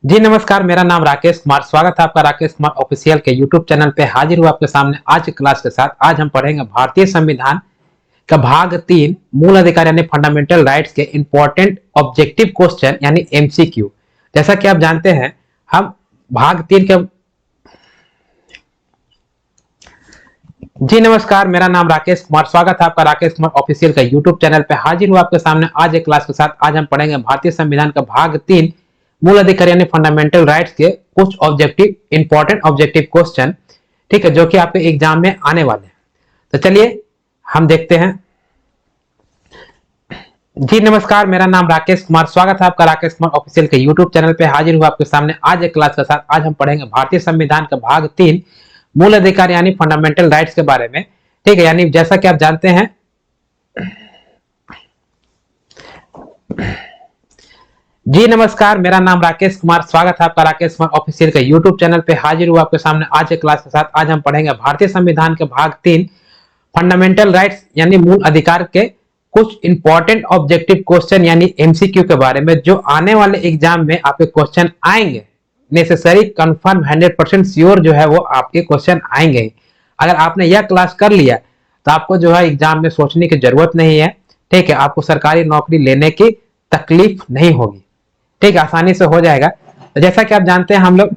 जी नमस्कार, मेरा नाम राकेश कुमार। स्वागत है आपका राकेश कुमार ऑफिशियल के यूट्यूब चैनल पे। हाजिर हुआ आपके सामने आज की क्लास के साथ। आज हम पढ़ेंगे भारतीय संविधान का भाग 3 मूल अधिकार यानी फंडामेंटल राइट्स के इंपॉर्टेंट ऑब्जेक्टिव क्वेश्चन यानी एमसीक्यू। जैसा कि आप जानते हैं, हम भाग 3 के जी नमस्कार, मेरा नाम राकेश कुमार। स्वागत है आपका राकेश कुमार ऑफिशियल का यूट्यूब चैनल पे। हाजिर हुआ आपके सामने आज एक क्लास के साथ। आज हम पढ़ेंगे भारतीय संविधान का भाग 3 मूल अधिकार यानी फंडामेंटल राइट्स के कुछ ऑब्जेक्टिव इंपॉर्टेंट ऑब्जेक्टिव क्वेश्चन, ठीक है, जो कि आपके एग्जाम में आने वाले हैं। तो चलिए हम देखते हैं। जी नमस्कार, मेरा नाम राकेश कुमार। स्वागत है आपका राकेश कुमार ऑफिशियल के यूट्यूब चैनल पे। हाजिर हुआ आपके सामने आज एक क्लास के साथ। आज हम पढ़ेंगे भारतीय संविधान का भाग 3 मूल अधिकार यानी फंडामेंटल राइट्स के बारे में, ठीक है। यानी जैसा कि आप जानते हैं, जी नमस्कार, मेरा नाम राकेश कुमार। स्वागत है आपका राकेश कुमार ऑफिशियल का यूट्यूब चैनल पे। हाजिर हुआ आपके सामने आज एक क्लास के साथ। आज हम पढ़ेंगे भारतीय संविधान के भाग 3 फंडामेंटल राइट्स यानी मूल अधिकार के कुछ इंपॉर्टेंट ऑब्जेक्टिव क्वेश्चन यानी एमसीक्यू के बारे में, जो आने वाले एग्जाम में आपके क्वेश्चन आएंगे। नेसेसरी कंफर्म 100% श्योर जो है वो आपके क्वेश्चन आएंगे। अगर आपने यह क्लास कर लिया तो आपको जो है एग्जाम में सोचने की जरूरत नहीं है, ठीक है। आपको सरकारी नौकरी लेने की तकलीफ नहीं होगी, ठीक है, आसानी से हो जाएगा। तो जैसा कि आप जानते हैं हम लोग,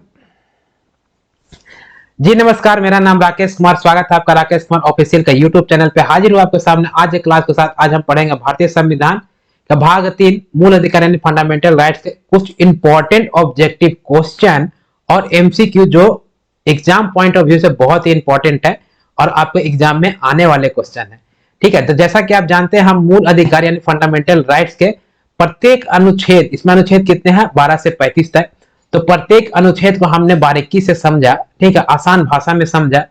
जी नमस्कार, मेरा नाम राकेश कुमार। स्वागत है आपका राकेश कुमार ऑफिशियल का यूट्यूब चैनल पे। हाजिर हुआ आपके सामने आज एक क्लास के साथ। आज हम पढ़ेंगे भारतीय संविधान का भाग 3 मूल अधिकार यानी फंडामेंटल राइट्स के कुछ इंपॉर्टेंट ऑब्जेक्टिव क्वेश्चन और एमसीक्यू, जो एग्जाम पॉइंट ऑफ व्यू से बहुत ही इंपॉर्टेंट है और आपके एग्जाम में आने वाले क्वेश्चन है, ठीक है। तो जैसा कि आप जानते हैं, हम मूल अधिकार यानी फंडामेंटल राइट्स के प्रत्येक अनुच्छेद, इसमें अनुच्छेद कितने हैं, 12 से 35 तक, तो प्रत्येक अनुच्छेद को हमने बारीकी से समझा, ठीक है, आसान भाषा में समझा।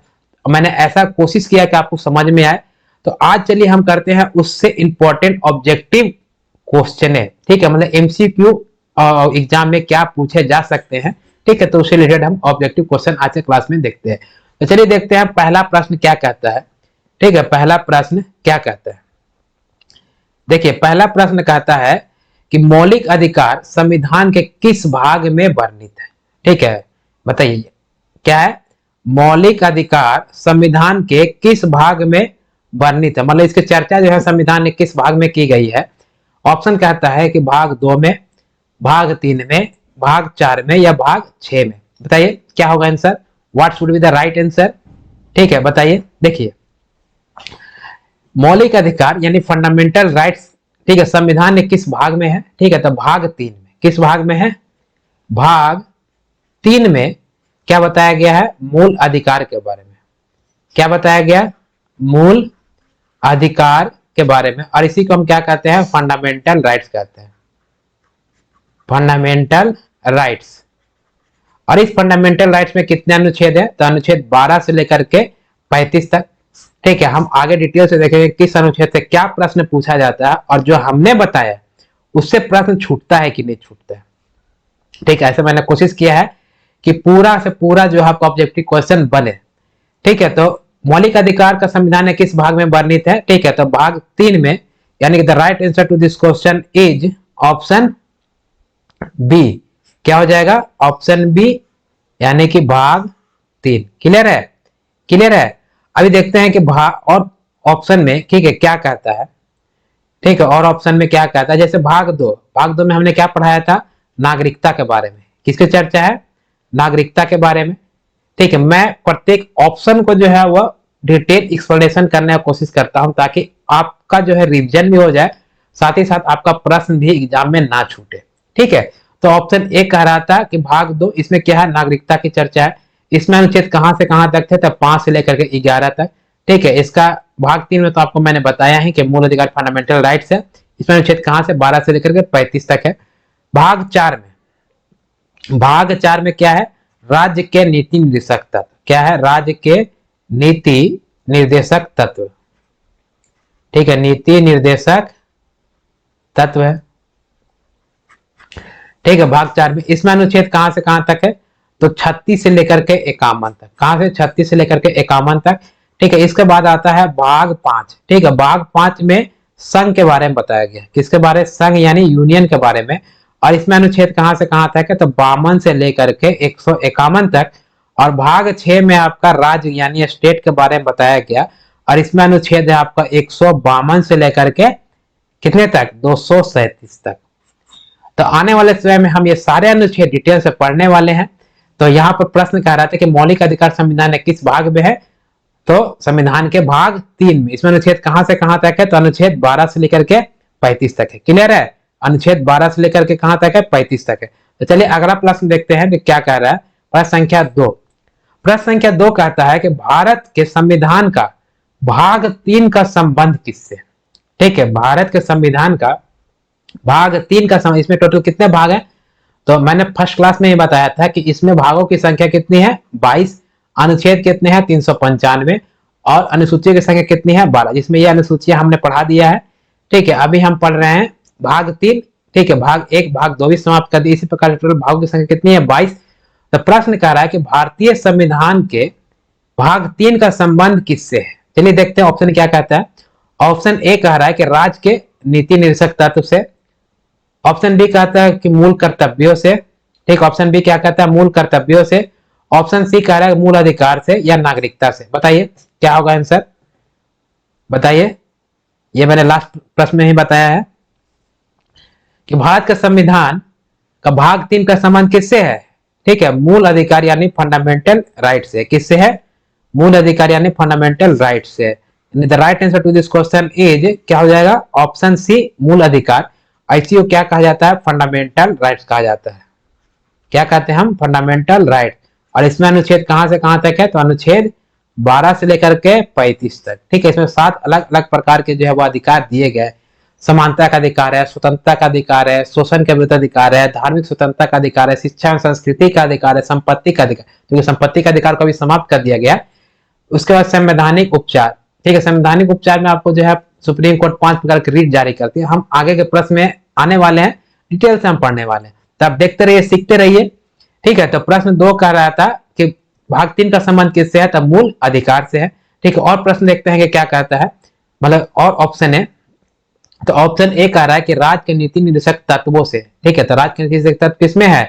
मैंने ऐसा कोशिश किया कि आपको समझ में आए। तो आज चलिए हम करते हैं उससे इंपॉर्टेंट ऑब्जेक्टिव क्वेश्चन है, ठीक है, मतलब एमसीक्यू एग्जाम में क्या पूछे जा सकते हैं, ठीक है। तो उससे रिलेटेड हम ऑब्जेक्टिव क्वेश्चन आज के क्लास में देखते हैं। तो चलिए देखते हैं पहला प्रश्न क्या कहता है, ठीक है। पहला प्रश्न क्या कहता है, देखिए पहला प्रश्न कहता है कि मौलिक अधिकार संविधान के किस भाग में वर्णित है, ठीक है। बताइए क्या है, मौलिक अधिकार संविधान के किस भाग में वर्णित है, मतलब इसकी चर्चा जो है संविधान ने किस भाग में की गई है। ऑप्शन कहता है कि भाग 2 में, भाग 3 में, भाग 4 में या भाग 6 में। बताइए क्या होगा answer, what should be the right answer, ठीक है। बताइए, देखिए मौलिक अधिकार यानी फंडामेंटल राइट्स, ठीक है, संविधान ने किस भाग में है, ठीक है। तो भाग 3 में। किस भाग में है, भाग 3 में क्या बताया गया है, मूल अधिकार के बारे में। क्या बताया गया, मूल अधिकार के बारे में, और इसी को हम क्या कहते हैं, फंडामेंटल राइट्स कहते हैं, फंडामेंटल राइट्स। और इस फंडामेंटल राइट्स में कितने अनुच्छेद है, तो अनुच्छेद 12 से लेकर के 35 तक, ठीक है। हम आगे डिटेल से देखेंगे किस अनुच्छेद से क्या प्रश्न पूछा जाता है, और जो हमने बताया उससे प्रश्न छूटता है कि नहीं छूटता है, ठीक है। ऐसे मैंने कोशिश किया है कि पूरा से पूरा जो आपका ऑब्जेक्टिव क्वेश्चन बने, ठीक है। तो मौलिक अधिकार का संविधान ने किस भाग में वर्णित है, ठीक है। तो भाग 3 में, यानी कि the right answer to this question is option B. क्या हो जाएगा, ऑप्शन बी, यानी कि भाग 3। क्लियर है, क्लियर है। अभी देखते हैं कि भाग और ऑप्शन में, ठीक है, क्या कहता है, ठीक है। और ऑप्शन में क्या कहता है, जैसे भाग 2, भाग 2 में हमने क्या पढ़ाया था, नागरिकता के बारे में। किसकी चर्चा है, नागरिकता के बारे में, ठीक है। मैं प्रत्येक ऑप्शन को जो है वह डिटेल एक्सप्लेनेशन करने की कोशिश करता हूं, ताकि आपका जो है रिवीजन भी हो जाए, साथ ही साथ आपका प्रश्न भी एग्जाम में ना छूटे, ठीक है। तो ऑप्शन ए कह रहा था कि भाग 2, इसमें क्या है, नागरिकता की चर्चा है। इसमें अनुच्छेद कहां से कहां तक थे, तो 5 से लेकर के 11 तक, ठीक है। इसका भाग 3 में तो आपको मैंने बताया है कि मूल अधिकार फंडामेंटल राइट्स है। इसमें अनुच्छेद कहां से, 12 से लेकर के 35 तक है। भाग 4 में, भाग 4 में क्या है, राज्य के नीति निर्देशक तत्व। क्या है, राज्य के नीति निर्देशक तत्व, ठीक है, नीति निर्देशक तत्व है, ठीक है। भाग 4 में इसमें अनुच्छेद कहां से कहां तक है, तो 36 से लेकर के 51 तक। कहां से, 36 से लेकर के 51 तक, ठीक है। इसके बाद आता है भाग 5, ठीक है। भाग 5 में संघ के बारे में बताया गया। किसके बारे, संघ यानी यूनियन के बारे में। और इसमें अनुच्छेद कहां से कहां तक है, तो 52 से लेकर के 151 तक। और भाग 6 में आपका राज्य यानी स्टेट के बारे में बताया गया, और इसमें अनुच्छेद है आपका 152 से लेकर के कितने तक, 237 तक। तो आने वाले समय में हम ये सारे अनुच्छेद डिटेल से पढ़ने वाले हैं। तो यहाँ पर प्रश्न कह रहा था कि मौलिक अधिकार संविधान में किस भाग में है, तो संविधान के भाग 3 में। इसमें अनुच्छेद कहां से कहां तक है, तो अनुच्छेद 12 से लेकर के 35 तक है। क्लियर है, अनुच्छेद 12 से लेकर के कहां तक है, 35 तक है। तो चलिए अगला प्रश्न देखते हैं कि क्या कह रहा है। प्रश्न संख्या 2, प्रश्न संख्या 2 कहता है कि भारत के संविधान का भाग 3 का संबंध किससे। ठीक है, भारत के संविधान का भाग 3 का संबंध, इसमें टोटल कितने भाग हैं, तो मैंने फर्स्ट क्लास में ही बताया था कि इसमें भागों की संख्या कितनी है, 22, अनुच्छेद कितने हैं, 395, और अनुसूची की संख्या कितनी है, 12, जिसमें यह अनुसूची हमने पढ़ा दिया है। ठीक है, अभी हम पढ़ रहे हैं भाग 3। ठीक है, भाग 1 भाग 2 भी समाप्त कर दिए। इसी प्रकार टोटल भागों की संख्या कितनी है, 22। तो प्रश्न कह रहा है कि भारतीय संविधान के भाग 3 का संबंध किससे है। चलिए देखते हैं ऑप्शन क्या कहता है। ऑप्शन ए कह रहा है कि राज्य के नीति निर्देशक तत्व से। ऑप्शन बी कहता है कि मूल कर्तव्यों से। ठीक, ऑप्शन बी क्या कहता है, मूल कर्तव्यों से। ऑप्शन सी कह रहा है मूल अधिकार से या नागरिकता से। बताइए क्या होगा आंसर, बताइए। ये मैंने लास्ट प्रश्न में ही बताया है कि भारत का संविधान का भाग 3 का संबंध किससे है। ठीक है, मूल अधिकार यानी फंडामेंटल राइट से। किससे है, मूल अधिकार यानी फंडामेंटल राइट से। The right answer to this question is क्या हो जाएगा, ऑप्शन सी, मूल अधिकार। ऐसी को क्या कहा जाता है, फंडामेंटल राइट्स कहा जाता है। क्या कहते हैं हम, फंडामेंटल राइट। और इसमें अनुच्छेद कहां से कहां तक है, तो अनुच्छेद 12 से लेकर के 35 तक। ठीक है, इसमें 7 अलग अलग प्रकार के जो है वो अधिकार दिए गए। समानता का अधिकार है, स्वतंत्रता का अधिकार है, शोषण के विरुद्ध अधिकार है, धार्मिक स्वतंत्रता का अधिकार है, शिक्षा एवं संस्कृति का अधिकार है, संपत्ति का अधिकार, क्योंकि संपत्ति का अधिकार को भी समाप्त कर दिया गया। उसके बाद संवैधानिक उपचार। ठीक है, संवैधानिक उपचार में आपको जो है सुप्रीम कोर्ट 5 प्रकार की रीट जारी करती है। हम आगे के प्रश्न में आने वाले हैं, डिटेल से हम पढ़ने वाले हैं, तो आप देखते रहिए, सीखते रहिए। ठीक है, तो प्रश्न 2 कह रहा था कि भाग 3 का संबंध किससे है, तब मूल अधिकार से है। ठीक है, और प्रश्न देखते हैं कि क्या कहता है, मतलब और ऑप्शन है। तो ऑप्शन ए कह रहा है कि राज्य के नीति निर्देशक तत्वों से। ठीक है, तो राज्य के नीति निर्देशक तत्व किसमें है,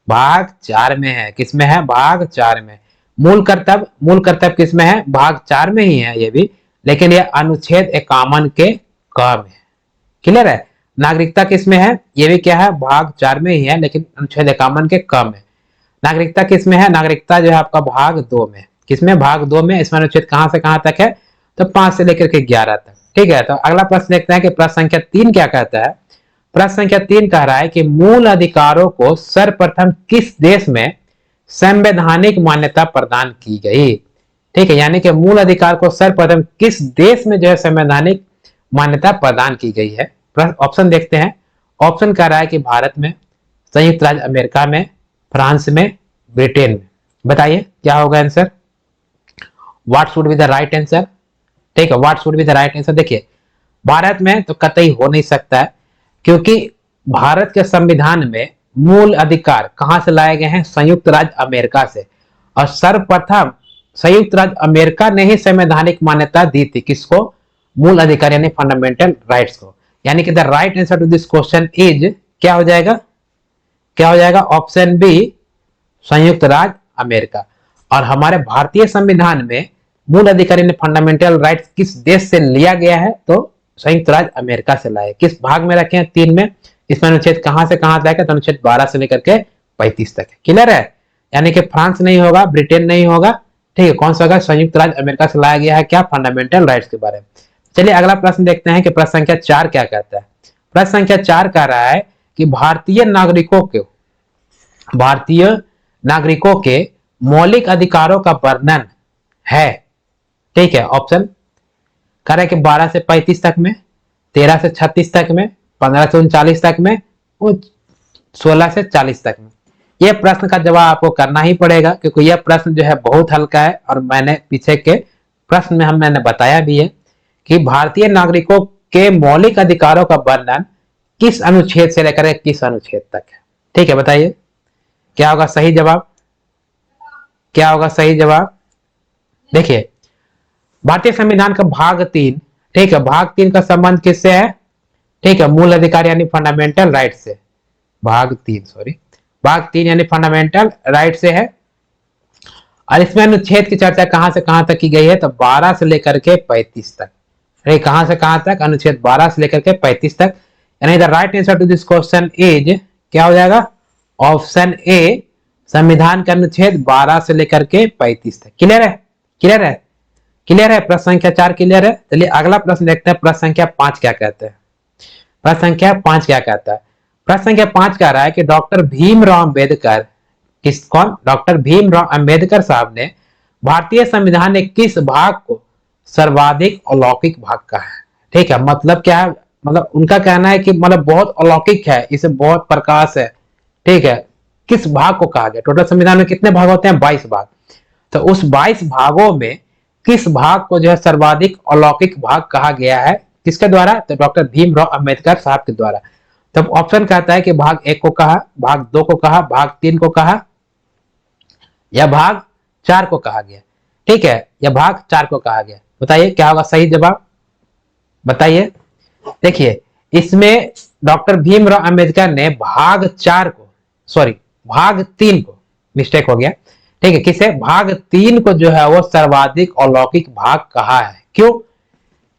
भाग 4 में है। किसमें है, भाग 4 में। मूल कर्तव्य, मूल कर्तव्य किसमें है, भाग 4 में ही है ये भी, लेकिन ये अनुच्छेद 51 के क में। क्लियर है, नागरिकता किसमें है, ये भी क्या है, भाग 4 में ही है, लेकिन अनुच्छेद 51 के क में। नागरिकता किसमें है, नागरिकता जो है आपका भाग 2 में। किसमें, भाग 2 में। इसमें अनुच्छेद कहां से कहां तक है, तो 5 से लेकर के 11 तक। ठीक है, तो अगला प्रश्न देखते हैं कि प्रश्न संख्या 3 क्या कहता है। प्रश्न संख्या 3 कह रहा है कि मूल अधिकारों को सर्वप्रथम किस देश में संवैधानिक मान्यता प्रदान की गई। ठीक है, यानी कि मूल अधिकार को सर्वप्रथम किस देश में जो है संवैधानिक मान्यता प्रदान की गई है। ऑप्शन देखते हैं। ऑप्शन कह रहा है कि भारत में, संयुक्त राज्य अमेरिका में, फ्रांस में, ब्रिटेन में। बताइए क्या होगा answer, what should be the right answer. ठीक है, what should be the right answer. देखिए भारत में तो कतई हो नहीं सकता है, क्योंकि भारत के संविधान में मूल अधिकार कहां से लाए गए हैं, संयुक्त राज्य अमेरिका से। और सर्वप्रथम संयुक्त राज्य अमेरिका ने ही संवैधानिक मान्यता दी थी, किसको, मूल अधिकार यानी फंडामेंटल राइट्स को। यानी कि the right answer to this question is क्या हो जाएगा, क्या हो जाएगा, ऑप्शन बी, संयुक्त राज्य अमेरिका। और हमारे भारतीय संविधान में मूल अधिकार यानी फंडामेंटल राइट्स किस देश से लिया गया है, तो संयुक्त राज्य अमेरिका से लाए। किस भाग में रखे हैं, 3 में। इसमें अनुच्छेद कहां से कहां तक है, तो अनुच्छेद 12 से लेकर के 35 तक है। क्लियर है, यानी कि फ्रांस नहीं होगा, ब्रिटेन नहीं होगा। ठीक है, कौन सा होगा, संयुक्त राज्य अमेरिका से लाया गया है, क्या, फंडामेंटल राइट्स के बारे में। चलिए अगला प्रश्न देखते हैं कि प्रश्न संख्या 4 क्या कहता है। प्रश्न संख्या 4 कह रहा है कि भारतीय नागरिकों के मौलिक अधिकारों का वर्णन है। ठीक है, ऑप्शन कह रहा है कि 12 से 35 तक में, 13 से 36 तक में, 15 से 39 तक में, और 16 से 40 तक में। यह प्रश्न का जवाब आपको करना ही पड़ेगा, क्योंकि यह प्रश्न जो है बहुत हल्का है, और मैंने पीछे के प्रश्न में मैंने बताया भी है कि भारतीय नागरिकों के मौलिक अधिकारों का वर्णन किस अनुच्छेद से लेकर किस अनुच्छेद तक है। ठीक है, बताइए क्या होगा सही जवाब, क्या होगा सही जवाब। देखिए भारतीय संविधान का भाग 3, ठीक है, भाग 3 का संबंध किससे है, ठीक है, मूल अधिकार यानी फंडामेंटल राइट से। भाग 3 यानी फंडामेंटल राइट से है। और इसमें अनुच्छेद की चर्चा कहां से कहां तक की गई है, तो 12 से लेकर के 35 तक। कहां से कहां तक, अनुच्छेद 12 से लेकर के 35 तक। यानी the right answer to this question is क्या हो जाएगा, ऑप्शन ए, संविधान का अनुच्छेद 12 से लेकर के 35 तक। क्लियर है, क्लियर है, क्लियर है। प्रश्न संख्या 4 क्लियर है। चलिए अगला प्रश्न देखते हैं, प्रश्न संख्या 5 क्या कहते हैं। प्रश्न संख्या 5 क्या कहता है, प्रश्न संख्या 5 कह रहा है कि डॉक्टर भीमराव अंबेडकर, कौन, डॉक्टर भीमराव अंबेडकर साहब ने भारतीय संविधान के किस भाग को सर्वाधिक अलौकिक भाग कहा है। ठीक है, मतलब क्या है, मतलब उनका कहना है कि मतलब बहुत अलौकिक है, इसे बहुत प्रकाश है। ठीक है, किस भाग को कहा गया। टोटल संविधान में कितने भाग होते हैं, 22 भाग। तो उस 22 भागों में किस भाग को जो है सर्वाधिक अलौकिक भाग कहा गया है, किसके द्वारा, तो डॉक्टर भीमराव अंबेडकर साहब के द्वारा। तब ऑप्शन कहता है कि भाग 1 को कहा, भाग 2 को कहा, भाग 3 को कहा, या भाग 4 को कहा गया। ठीक है, या भाग 4 को कहा गया। बताइए क्या होगा सही जवाब, बताइए। देखिए इसमें डॉक्टर भीमराव अंबेडकर ने भाग 4 को, सॉरी भाग 3 को, मिस्टेक हो गया। ठीक है, किसे, भाग 3 को जो है वो सर्वाधिक अलौकिक भाग कहा है। क्यों,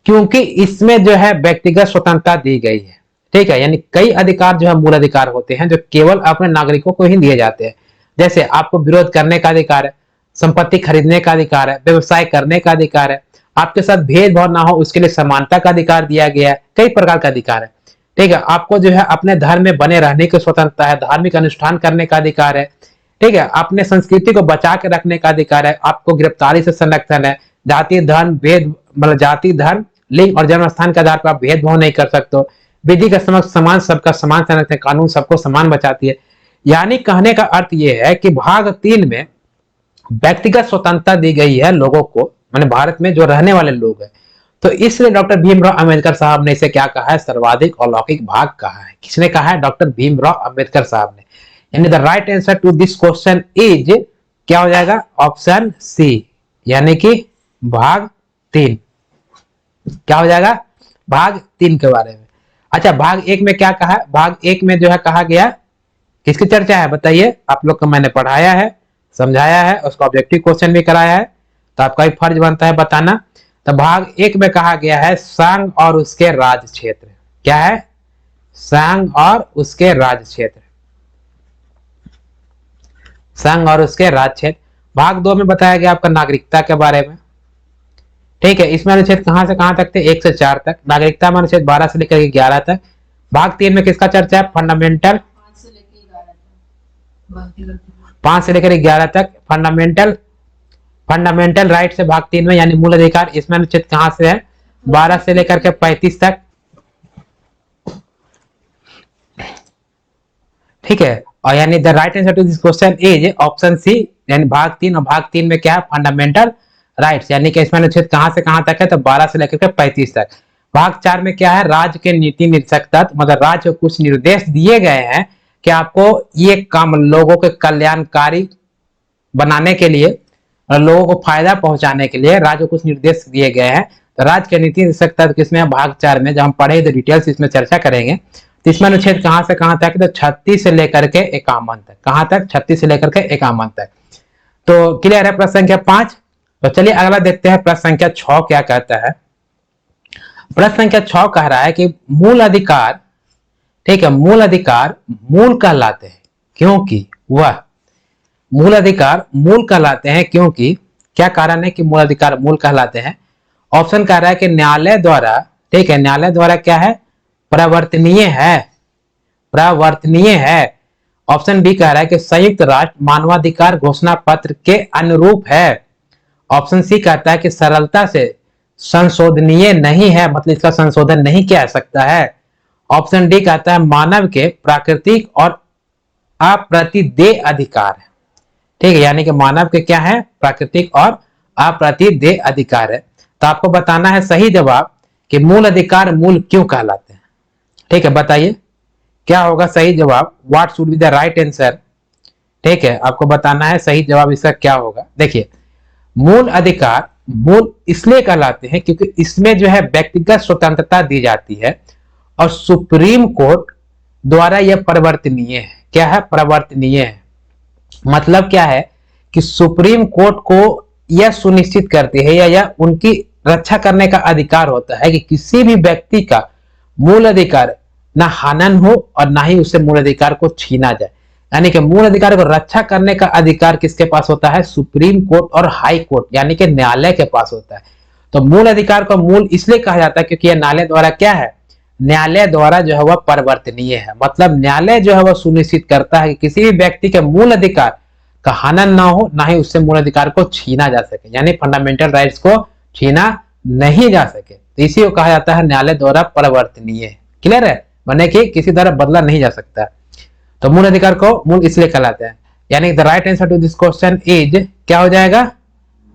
क्योंकि इसमें जो है व्यक्तिगत स्वतंत्रता दी गई है। ठीक है, यानी कई अधिकार जो है मूल अधिकार होते हैं जो केवल अपने नागरिकों को ही दिए जाते हैं। जैसे आपको विरोध करने का अधिकार है, संपत्ति खरीदने का अधिकार है, व्यवसाय करने का अधिकार है, आपके साथ भेदभाव ना हो उसके लिए समानता का अधिकार दिया गया है, कई प्रकार का अधिकार है। ठीक है, आपको जो है अपने धर्म में बने रहने की स्वतंत्रता है, धार्मिक अनुष्ठान करने का अधिकार है। ठीक है, अपने संस्कृति को बचा के रखने का अधिकार है, आपको गिरफ्तारी से संरक्षण है, जाति धर्म भेद, मतलब जाति धर्म लिंग और जन्म स्थान के आधार पर आप भेदभाव नहीं कर सकते। विधि का समक्ष समान, सबका समान संरक्षण, कानून सबको समान बचाती है। यानी कहने का अर्थ यह है कि भाग 3 में व्यक्तिगत स्वतंत्रता दी गई है लोगों को, माने भारत में जो रहने वाले लोग हैं। तो इसलिए डॉक्टर भीमराव अंबेडकर साहब ने इसे क्या कहा है, सर्वाधिक अलौकिक भाग कहा है। किसने कहा है, डॉक्टर भीमराव अंबेडकर साहब ने। यानी the right answer to this question is क्या हो जाएगा, ऑप्शन सी, यानी कि भाग 3। क्या हो जाएगा, भाग 3 के बारे में। अच्छा, भाग 1 में क्या कहा, भाग 1 में जो है कहा गया, किसकी चर्चा है बताइए। आप लोग को मैंने पढ़ाया है, समझाया है, उसका ऑब्जेक्टिव क्वेश्चन भी कराया है, तो आपका भी फर्ज बनता है बताना। तो भाग 1 में कहा गया है संघ और उसके राज्य क्षेत्र। क्या है, संघ और उसके राज्य क्षेत्र, संघ और उसके राज्य क्षेत्र। भाग 2 में बताया गया आपका नागरिकता के बारे में। ठीक है, इसमें अनुच्छेद कहां से कहां तक थे, 1 से 4 तक। नागरिकता में अनुच्छेद 12 से लेकर 11 तक। भाग 3 में किसका चर्चा है, फंडामेंटल, 5 से लेकर 11 तक। फंडामेंटल राइट से भाग 3 में, यानी मूल अधिकार, इसमें अनुच्छेद कहां से है, 12 से लेकर के 35 तक। ठीक है, और यानी the right answer to this question is option C, यानी भाग 3। और भाग 3 में क्या है, फंडामेंटल राइट्स, यानी कि इसमें अनुच्छेद कहां से कहां तक है, तो 12 से लेकर के 35 तक। भाग 4 में क्या है, राज्य के नीति निर्देशक तत्व, मतलब राज्य को कुछ निर्देश दिए गए हैं कि आपको ये काम लोगों के कल्याणकारी बनाने के लिए और लोगों को फायदा पहुंचाने के लिए राज्य को कुछ निर्देश दिए गए हैं। तो राज्य के नीति निर्देशक तत्व किसमें है, भाग 4 में। जब हम पढ़े तो डिटेल्स इसमें चर्चा करेंगे। तो इसमें अनुच्छेद कहां से कहां तक, तो 36 से लेकर के 51 तक। कहां तक, 36 से लेकर के 51 तक। तो क्लियर है प्रश्न संख्या 5। तो चलिए अगला देखते हैं, प्रश्न संख्या 6 क्या कहता है। प्रश्न संख्या 6 कह रहा है कि मूल अधिकार, ठीक है, मूल अधिकार मूल कहलाते हैं क्योंकि वह, मूल अधिकार मूल कहलाते हैं क्योंकि, क्या कारण है कि मूल अधिकार मूल कहलाते हैं। ऑप्शन कह रहा है कि न्यायालय द्वारा, ठीक है, न्यायालय द्वारा क्या है, प्रवर्तनीय है, प्रवर्तनीय है। ऑप्शन बी कह रहा है कि संयुक्त राष्ट्र मानवाधिकार घोषणा पत्र के अनुरूप है। ऑप्शन सी कहता है कि सरलता से संशोधनीय नहीं है, मतलब इसका संशोधन नहीं किया जा सकता है। ऑप्शन डी कहता है मानव के प्राकृतिक और अप्रतिदेय अधिकार है। ठीक है, यानी कि मानव के क्या है, प्राकृतिक और अप्रतिदेय अधिकार है। तो आपको बताना है सही जवाब कि मूल अधिकार मूल क्यों कहलाते हैं। ठीक है, बताइए क्या होगा सही जवाब, what should be the right answer. ठीक है, आपको बताना है सही जवाब इसका क्या होगा। देखिए, मूल अधिकार मूल इसलिए कहलाते हैं क्योंकि इसमें जो है व्यक्तिगत स्वतंत्रता दी जाती है और सुप्रीम कोर्ट द्वारा यह परिवर्तनीय है। क्या है? परिवर्तनीय है। मतलब क्या है कि सुप्रीम कोर्ट को यह सुनिश्चित करती है या यह उनकी रक्षा करने का अधिकार होता है कि किसी भी व्यक्ति का मूल अधिकार ना हनन हो और ना ही उससे मूल अधिकार को छीना जाए। यानी कि मूल अधिकार को रक्षा करने का अधिकार किसके पास होता है? सुप्रीम कोर्ट और हाई कोर्ट यानी कि न्यायालय के पास होता है। तो मूल अधिकार को मूल इसलिए कहा जाता है क्योंकि यह न्यायालय द्वारा क्या है? न्यायालय द्वारा जो है वह परिवर्तनीय है। मतलब न्यायालय जो है वह सुनिश्चित करता है कि किसी भी व्यक्ति के मूल अधिकार का हनन ना हो, ना ही उससे मूल अधिकार को छीना जा सके, यानी फंडामेंटल राइट्स को छीना नहीं जा सके। तो इसी को कहा जाता है न्यायालय द्वारा परिवर्तनीय। क्लियर है? माने कि किसी द्वारा बदला नहीं जा सकता। तो मूल अधिकार को मूल इसलिए कहलाते हैं। यानी the right answer to this question is क्या हो जाएगा?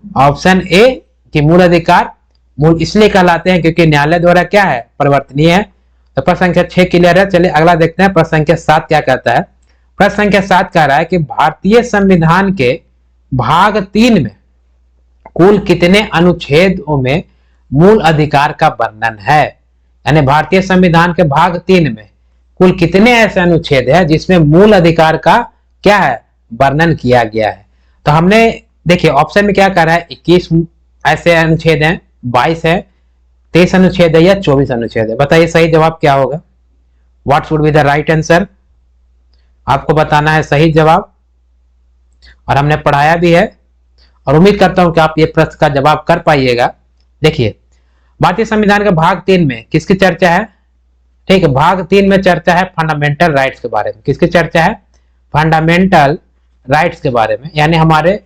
ऑप्शन ए कि मूल अधिकार मूल इसलिए कहलाते हैं क्योंकि न्यायालय द्वारा क्या है? परिवर्तनीय है। तो प्रश्न संख्या 6 क्लियर है। चलिए अगला देखते हैं प्रश्न संख्या 7 क्या कहता है। प्रश्न संख्या 7 कह रहा है कि भारतीय संविधान के भाग 3 में कुल कितने अनुच्छेदों में मूल अधिकार का वर्णन है? यानी भारतीय संविधान के भाग 3 में कुल कितने ऐसे अनुच्छेद है जिसमें मूल अधिकार का क्या है? वर्णन किया गया है। तो हमने देखिए ऑप्शन में क्या कह रहा है? 21 ऐसे अनुच्छेद हैं, 22 है, 23 अनुच्छेद है या 24 अनुच्छेद है। बताइए सही जवाब क्या होगा? What should be the right answer? आपको बताना है सही जवाब और हमने पढ़ाया भी है और उम्मीद करता हूं कि आप ये प्रश्न का जवाब कर पाइएगा। देखिए भारतीय संविधान के भाग 3 में किसकी चर्चा है? ठीक है, भाग 3 में चर्चा है फंडामेंटल राइट्स के बारे में। किसकी चर्चा है? फंडामेंटल राइट्स के बारे में। यानी हमारे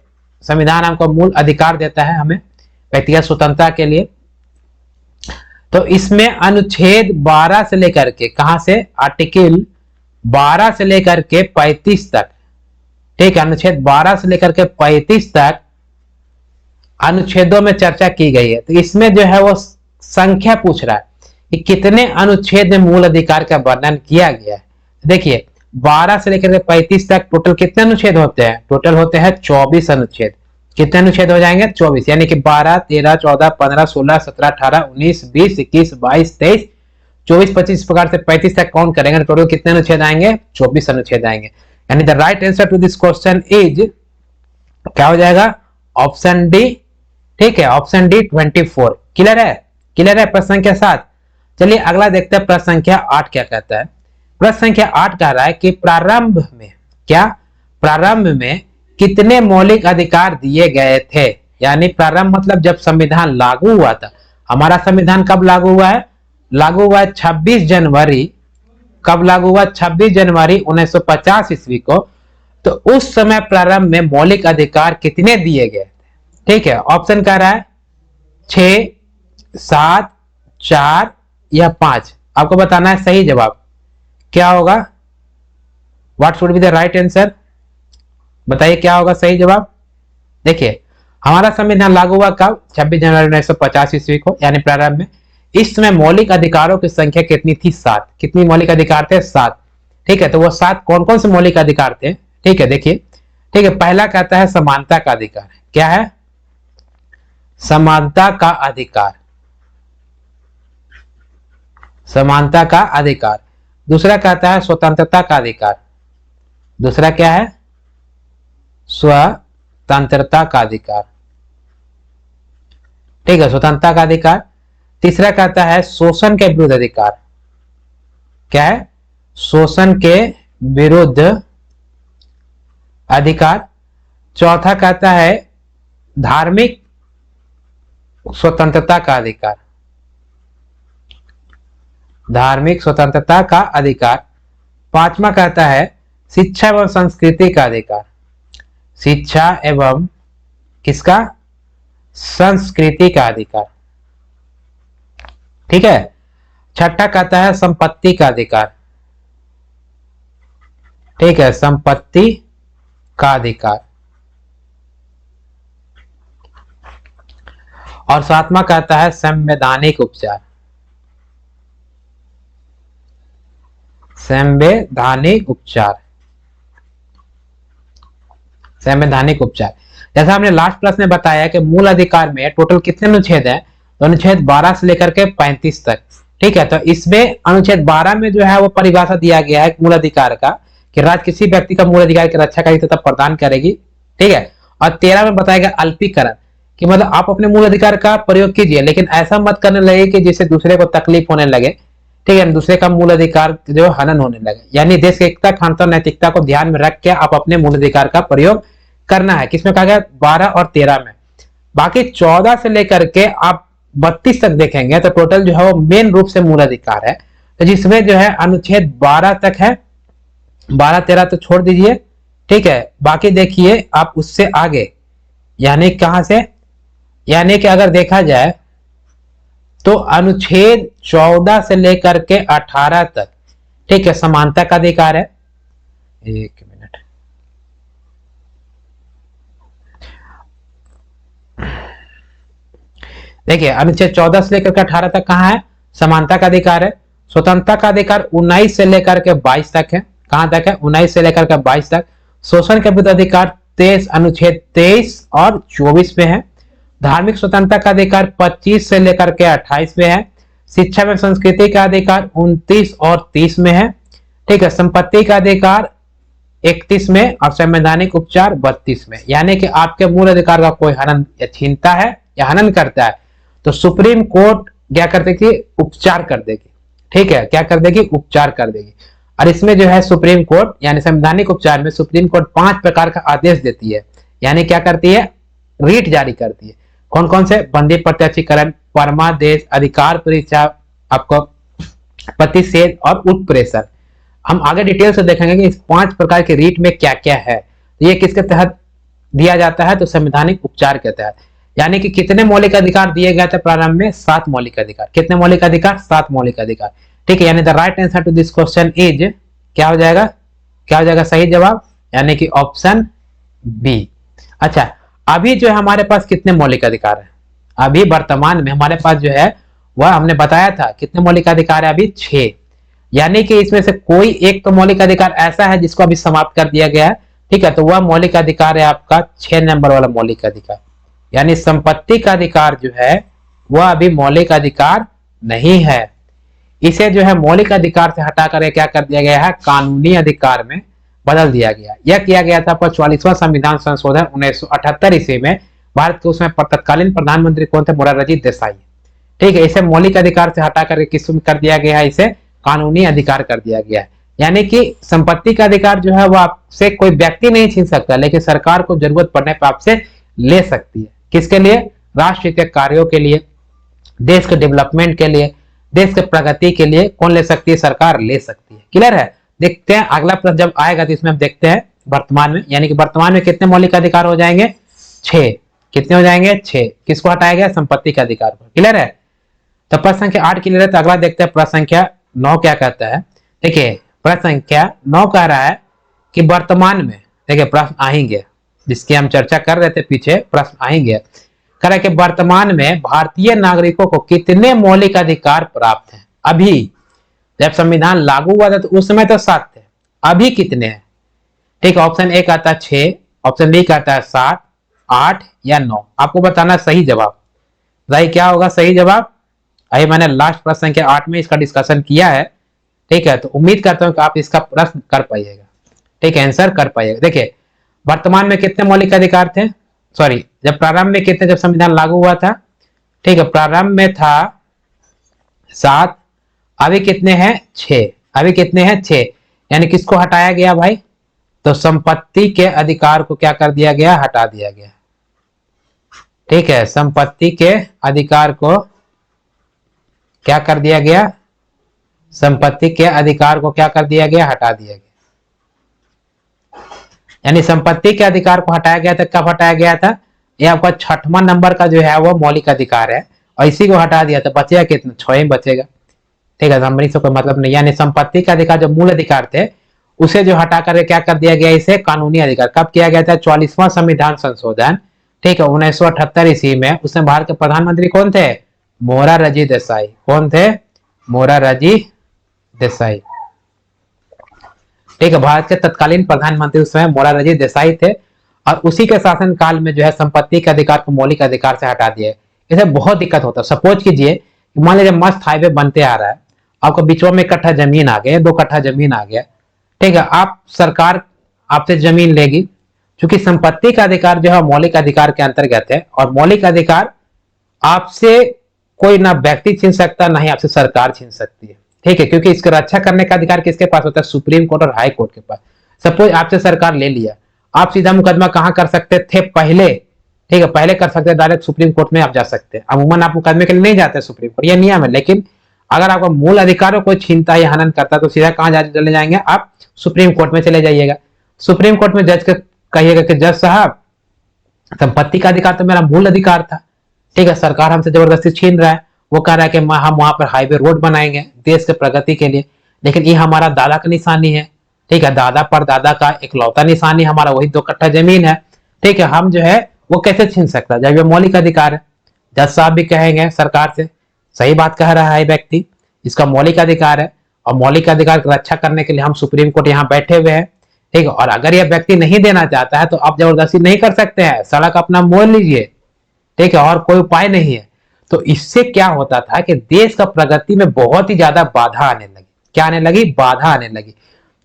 संविधान हमको मूल अधिकार देता है हमें व्यक्तिगत स्वतंत्रता के लिए। तो इसमें अनुच्छेद 12 से लेकर के कहां से? आर्टिकल 12 से लेकर के 35 तक। ठीक है, अनुच्छेद 12 से लेकर के 35 तक अनुच्छेदों में चर्चा की गई है। तो इसमें जो है वो संख्या पूछ रहा है कि कितने अनुच्छेद में मूल अधिकार का वर्णन किया गया है। देखिए 12 से लेकर के 35 तक टोटल कितने अनुच्छेद होते हैं? टोटल होते हैं 24 अनुच्छेद। कितने अनुच्छेद हो जाएंगे? 24। यानी कि 12, 13, 14, 15, 16, 17, 18, 19, 20, 21, 22, 23, 24, 25 इस प्रकार से 35 तक काउंट करेंगे तो टोटल कितने अनुच्छेद आएंगे? 24 अनुच्छेद आएंगे। यानी the right answer to this question is क्या हो जाएगा? Option D. ठीक है, ऑप्शन डी 24। क्लियर है? क्लियर है प्रश्न संख्या 7। चलिए अगला देखते हैं प्रश्न संख्या 8 क्या कहता है। प्रश्न संख्या 8 कह रहा है कि प्रारंभ में क्या? प्रारंभ में कितने मौलिक अधिकार दिए गए थे? यानी प्रारंभ मतलब जब संविधान लागू हुआ था। हमारा संविधान कब लागू हुआ है? लागू हुआ है 26 जनवरी। कब लागू हुआ? 26 जनवरी 1950 ईस्वी को। तो उस समय प्रारंभ में मौलिक अधिकार कितने दिए गए? ठीक है, ऑप्शन कह रहा है 6, 7, 4 या 5। आपको बताना है सही जवाब क्या होगा? What should be the right answer? बताइए क्या होगा सही जवाब? देखिए हमारा संविधान लागू हुआ कब? 26 जनवरी 1950 ईस्वी को, यानी प्रारंभ में। इस समय मौलिक अधिकारों की संख्या कितनी थी? 7। कितनी मौलिक अधिकार थे? 7। ठीक है, तो वो 7 कौन कौन से मौलिक अधिकार थे? ठीक है, देखिए ठीक है, पहला कहता है समानता का अधिकार। क्या है? समानता का अधिकार। समानता का अधिकार। दूसरा कहता है स्वतंत्रता का अधिकार। दूसरा क्या है? स्वतंत्रता का अधिकार। ठीक है, स्वतंत्रता का अधिकार। तीसरा कहता है शोषण के विरुद्ध अधिकार। क्या है? शोषण के विरुद्ध अधिकार। चौथा कहता है धार्मिक स्वतंत्रता का अधिकार। धार्मिक स्वतंत्रता का अधिकार। पांचवा कहता है शिक्षा एवं संस्कृति का अधिकार। शिक्षा एवं किसका? संस्कृति का अधिकार। ठीक है, छठा कहता है संपत्ति का अधिकार। ठीक है, संपत्ति का अधिकार। और सातवां कहता है संवैधानिक उपचार। संवैधानिक उपचार। संवैधानिक उपचार। जैसा हमने लास्ट क्लास में बताया कि मूल अधिकार में टोटल कितने अनुच्छेद हैं? तो अनुच्छेद 12 से लेकर के 35 तक। ठीक है, तो इसमें अनुच्छेद 12 में जो है वो परिभाषा दिया गया है मूल अधिकार का कि राज्य किसी व्यक्ति का मूल अधिकार की रक्षा करेगी तथा प्रदान करेगी। ठीक है, और 13 में बताया गया अल्पीकरण कि मतलब आप अपने मूल अधिकार का प्रयोग कीजिए, लेकिन ऐसा मत करने लगे कि जिससे दूसरे को तकलीफ होने लगे। ठीक है, दूसरे का मूल अधिकार जो हनन होने लगे, यानी देश की एकता, अखंडता और नैतिकता को ध्यान में रख के आप अपने मूल अधिकार का प्रयोग करना है। किसमें कहा गया? 12 और 13 में। बाकी 14 से लेकर के आप 32 तक देखेंगे तो टोटल जो है वो मेन रूप से मूल अधिकार है, तो जिसमें जो है अनुच्छेद 12 तक है, 12-13 तो छोड़ दीजिए। ठीक है, बाकी देखिए आप उससे आगे, यानी कहां से, यानी कि अगर देखा जाए तो अनुच्छेद 14 से लेकर के 18 तक, ठीक है, समानता का अधिकार है। एक मिनट, देखिए अनुच्छेद 14 से लेकर के 18 तक कहां है? समानता का अधिकार है। स्वतंत्रता का अधिकार 19 से लेकर के 22 तक है। कहां तक है? 19 से लेकर के 22 तक। शोषण के विरुद्ध अधिकार 23 अनुच्छेद 23 और 24 में है। धार्मिक स्वतंत्रता का अधिकार 25 से लेकर के 28 में है। शिक्षा में संस्कृति का अधिकार 29 और 30 में है। ठीक है, संपत्ति का अधिकार 31 में और संवैधानिक उपचार 32 में। यानी कि आपके मूल अधिकार का कोई हनन या छीनता है या हनन करता है तो सुप्रीम कोर्ट क्या कर देगी? उपचार कर देगी। ठीक है, क्या कर देगी? उपचार कर देगी। और इसमें जो है सुप्रीम कोर्ट यानी संवैधानिक उपचार में सुप्रीम कोर्ट 5 प्रकार का आदेश देती है, यानी क्या करती है? रीट जारी करती है। कौन कौन से? बंदी प्रत्यक्षीकरण, परमादेश, अधिकार परीक्षा, आपको प्रतिषेध और उत्प्रेषण। हम आगे डिटेल से देखेंगे कि इस 5 प्रकार के रीट में क्या क्या है। तो ये किसके तहत दिया जाता है? तो संवैधानिक उपचार के तहत। यानी कि कितने मौलिक अधिकार दिए गए थे प्रारंभ में? 7 मौलिक अधिकार। कितने मौलिक अधिकार? 7 मौलिक अधिकार। ठीक है, यानी the right answer to this question is, क्या हो जाएगा? क्या हो जाएगा सही जवाब? यानी कि ऑप्शन बी। अच्छा, अभी जो है हमारे पास कितने मौलिक अधिकार है? अभी वर्तमान में हमारे पास जो है वह हमने बताया था कितने मौलिक अधिकार है? अभी 6। यानी कि इसमें से कोई एक तो मौलिक अधिकार ऐसा है जिसको अभी समाप्त कर दिया गया है। ठीक है, तो वह मौलिक अधिकार है आपका 6 नंबर वाला मौलिक अधिकार, यानी संपत्ति का अधिकार जो है वह अभी मौलिक अधिकार नहीं है। इसे जो है मौलिक अधिकार से हटाकर क्या कर दिया गया है? कानूनी अधिकार में बदल दिया गया। यह किया गया था 44वां संविधान संशोधन 1978 ईस्वी में। भारत के उसमें तत्कालीन प्रधानमंत्री कौन थे? मोरारजी देसाई। ठीक है, इसे मौलिक अधिकार से हटाकर किस में कर दिया गया है? इसे कानूनी अधिकार कर दिया गया है। यानी कि संपत्ति का अधिकार जो है वो आपसे कोई व्यक्ति नहीं छीन सकता, लेकिन सरकार को जरूरत पड़ने पर आपसे ले सकती है। किसके लिए? राष्ट्र के कार्यों के लिए, देश के डेवलपमेंट के लिए, देश के प्रगति के लिए कौन ले सकती है? सरकार ले सकती है। क्लियर है? देखते हैं अगला प्रश्न जब आएगा तो इसमें हम देखते हैं वर्तमान में, यानी कि वर्तमान में कितने मौलिक अधिकार हो जाएंगे? 6। कितने हो जाएंगे? 6। किसको हटाया गया? संपत्ति के अधिकार को। क्लियर है? तो प्रश्न संख्या 8 क्लियर है। तो अगला देखते हैं प्रश्न संख्या 9 क्या कहता है। देखिए प्रश्न संख्या 9 कह रहा है कि वर्तमान में, देखिए प्रश्न आएंगे जिसकी हम चर्चा कर रहे थे पीछे, प्रश्न आएंगे। कह रहा है कि वर्तमान में भारतीय नागरिकों को कितने मौलिक अधिकार प्राप्त हैं? अभी जब संविधान लागू हुआ था तो उस समय तो 7 थे, अभी कितने हैं? ठीक, ऑप्शन ए कहता है 6, ऑप्शन बी कहता है 7, 8 या 9। आपको बताना सही जवाब। भाई क्या होगा सही जवाब? अभी मैंने लास्ट प्रश्न संख्या 8 में इसका डिस्कशन किया है। ठीक है, तो उम्मीद करता हूं कि आप इसका प्रश्न कर पाइएगा। ठीक है, आंसर कर पाइएगा। देखिए वर्तमान में कितने मौलिक अधिकार थे? सॉरी, जब प्रारंभ में कितने, जब संविधान लागू हुआ था? ठीक है, प्रारंभ में था 7, अभी कितने हैं? 6। अभी कितने हैं? 6। यानी किसको हटाया गया भाई? तो संपत्ति के अधिकार को क्या कर दिया गया? हटा दिया गया। ठीक है, संपत्ति के अधिकार को क्या कर दिया गया? संपत्ति के अधिकार को क्या कर दिया गया? हटा दिया गया। यानी संपत्ति के अधिकार को हटाया गया था। कब हटाया गया था? ये आपका 6वां नंबर का जो है वो मौलिक अधिकार है, और इसी को हटा दिया तो बचेगा कितना? 6 ही बचेगा। ठीक है, नंबरिंग से कोई मतलब नहीं। यानी संपत्ति का अधिकार जो मूल अधिकार थे उसे जो हटा कर क्या कर दिया गया? इसे कानूनी अधिकार। कब किया गया था? 44वां संविधान संशोधन। ठीक है, 1978 ईस्वी में। उसमें भारत के प्रधानमंत्री कौन थे? मोरारजी देसाई। कौन थे? मोरारजी देसाई। ठीक है, भारत के तत्कालीन प्रधानमंत्री उस समय मोरारजी देसाई थे, और उसी के शासनकाल में जो है संपत्ति के अधिकार को मौलिक अधिकार से हटा दिया। इसे बहुत दिक्कत होता है। सपोज कीजिए मान लीजिए मस्त हाईवे बनते आ रहा है, आपको बीचवा में 1 कट्ठा जमीन आ गया, 2 कट्ठा जमीन आ गया, ठीक है, आप सरकार आपसे जमीन लेगी, क्योंकि संपत्ति का अधिकार जो है मौलिक अधिकार के अंतर्गत है, और मौलिक अधिकार आपसे कोई ना व्यक्ति छीन सकता, ना ही आपसे सरकार छीन सकती है, ठीक है, क्योंकि इसका रक्षा करने का अधिकार किसके पास होता है? सुप्रीम कोर्ट और हाई कोर्ट के पास। सपोज आपसे सरकार ले लिया, आप सीधा मुकदमा कहां कर सकते थे पहले? ठीक है, पहले कर सकते हैं डायरेक्ट सुप्रीम कोर्ट में आप जा सकते हैं। अमूमन आप मुकदमे के लिए नहीं जाते सुप्रीम कोर्ट, यह नियम है, लेकिन अगर आपका मूल अधिकारों को छीनता है या हनन करता है तो सीधा कहां चले जाएंगे आप? सुप्रीम कोर्ट में चले जाइएगा। सुप्रीम कोर्ट में जज के कहिएगा कि जज साहब, संपत्ति का अधिकार तो मेरा मूल अधिकार था, ठीक है, सरकार हमसे जबरदस्ती छीन रहा है, वो कह रहा है कि हम वहां पर हाईवे रोड बनाएंगे देश के प्रगति के लिए, लेकिन ये हमारा दादा का निशानी है, ठीक है, दादा पर दादा का इकलौता निशानी हमारा वही 2 कट्ठा जमीन है, ठीक है, हम जो है वो कैसे छीन सकता है जब ये मौलिक अधिकार है? जज साहब भी कहेंगे सरकार से, सही बात कह रहा है व्यक्ति, इसका मौलिक अधिकार है, और मौलिक अधिकार की रक्षा करने के लिए हम सुप्रीम कोर्ट यहाँ बैठे हुए हैं, ठीक है, और अगर यह व्यक्ति नहीं देना चाहता है तो आप जबरदस्ती नहीं कर सकते हैं, सड़क अपना मोल लीजिए, ठीक है, और कोई उपाय नहीं है। तो इससे क्या होता था कि देश का प्रगति में बहुत ही ज्यादा बाधा आने लगी। क्या आने लगी? बाधा आने लगी।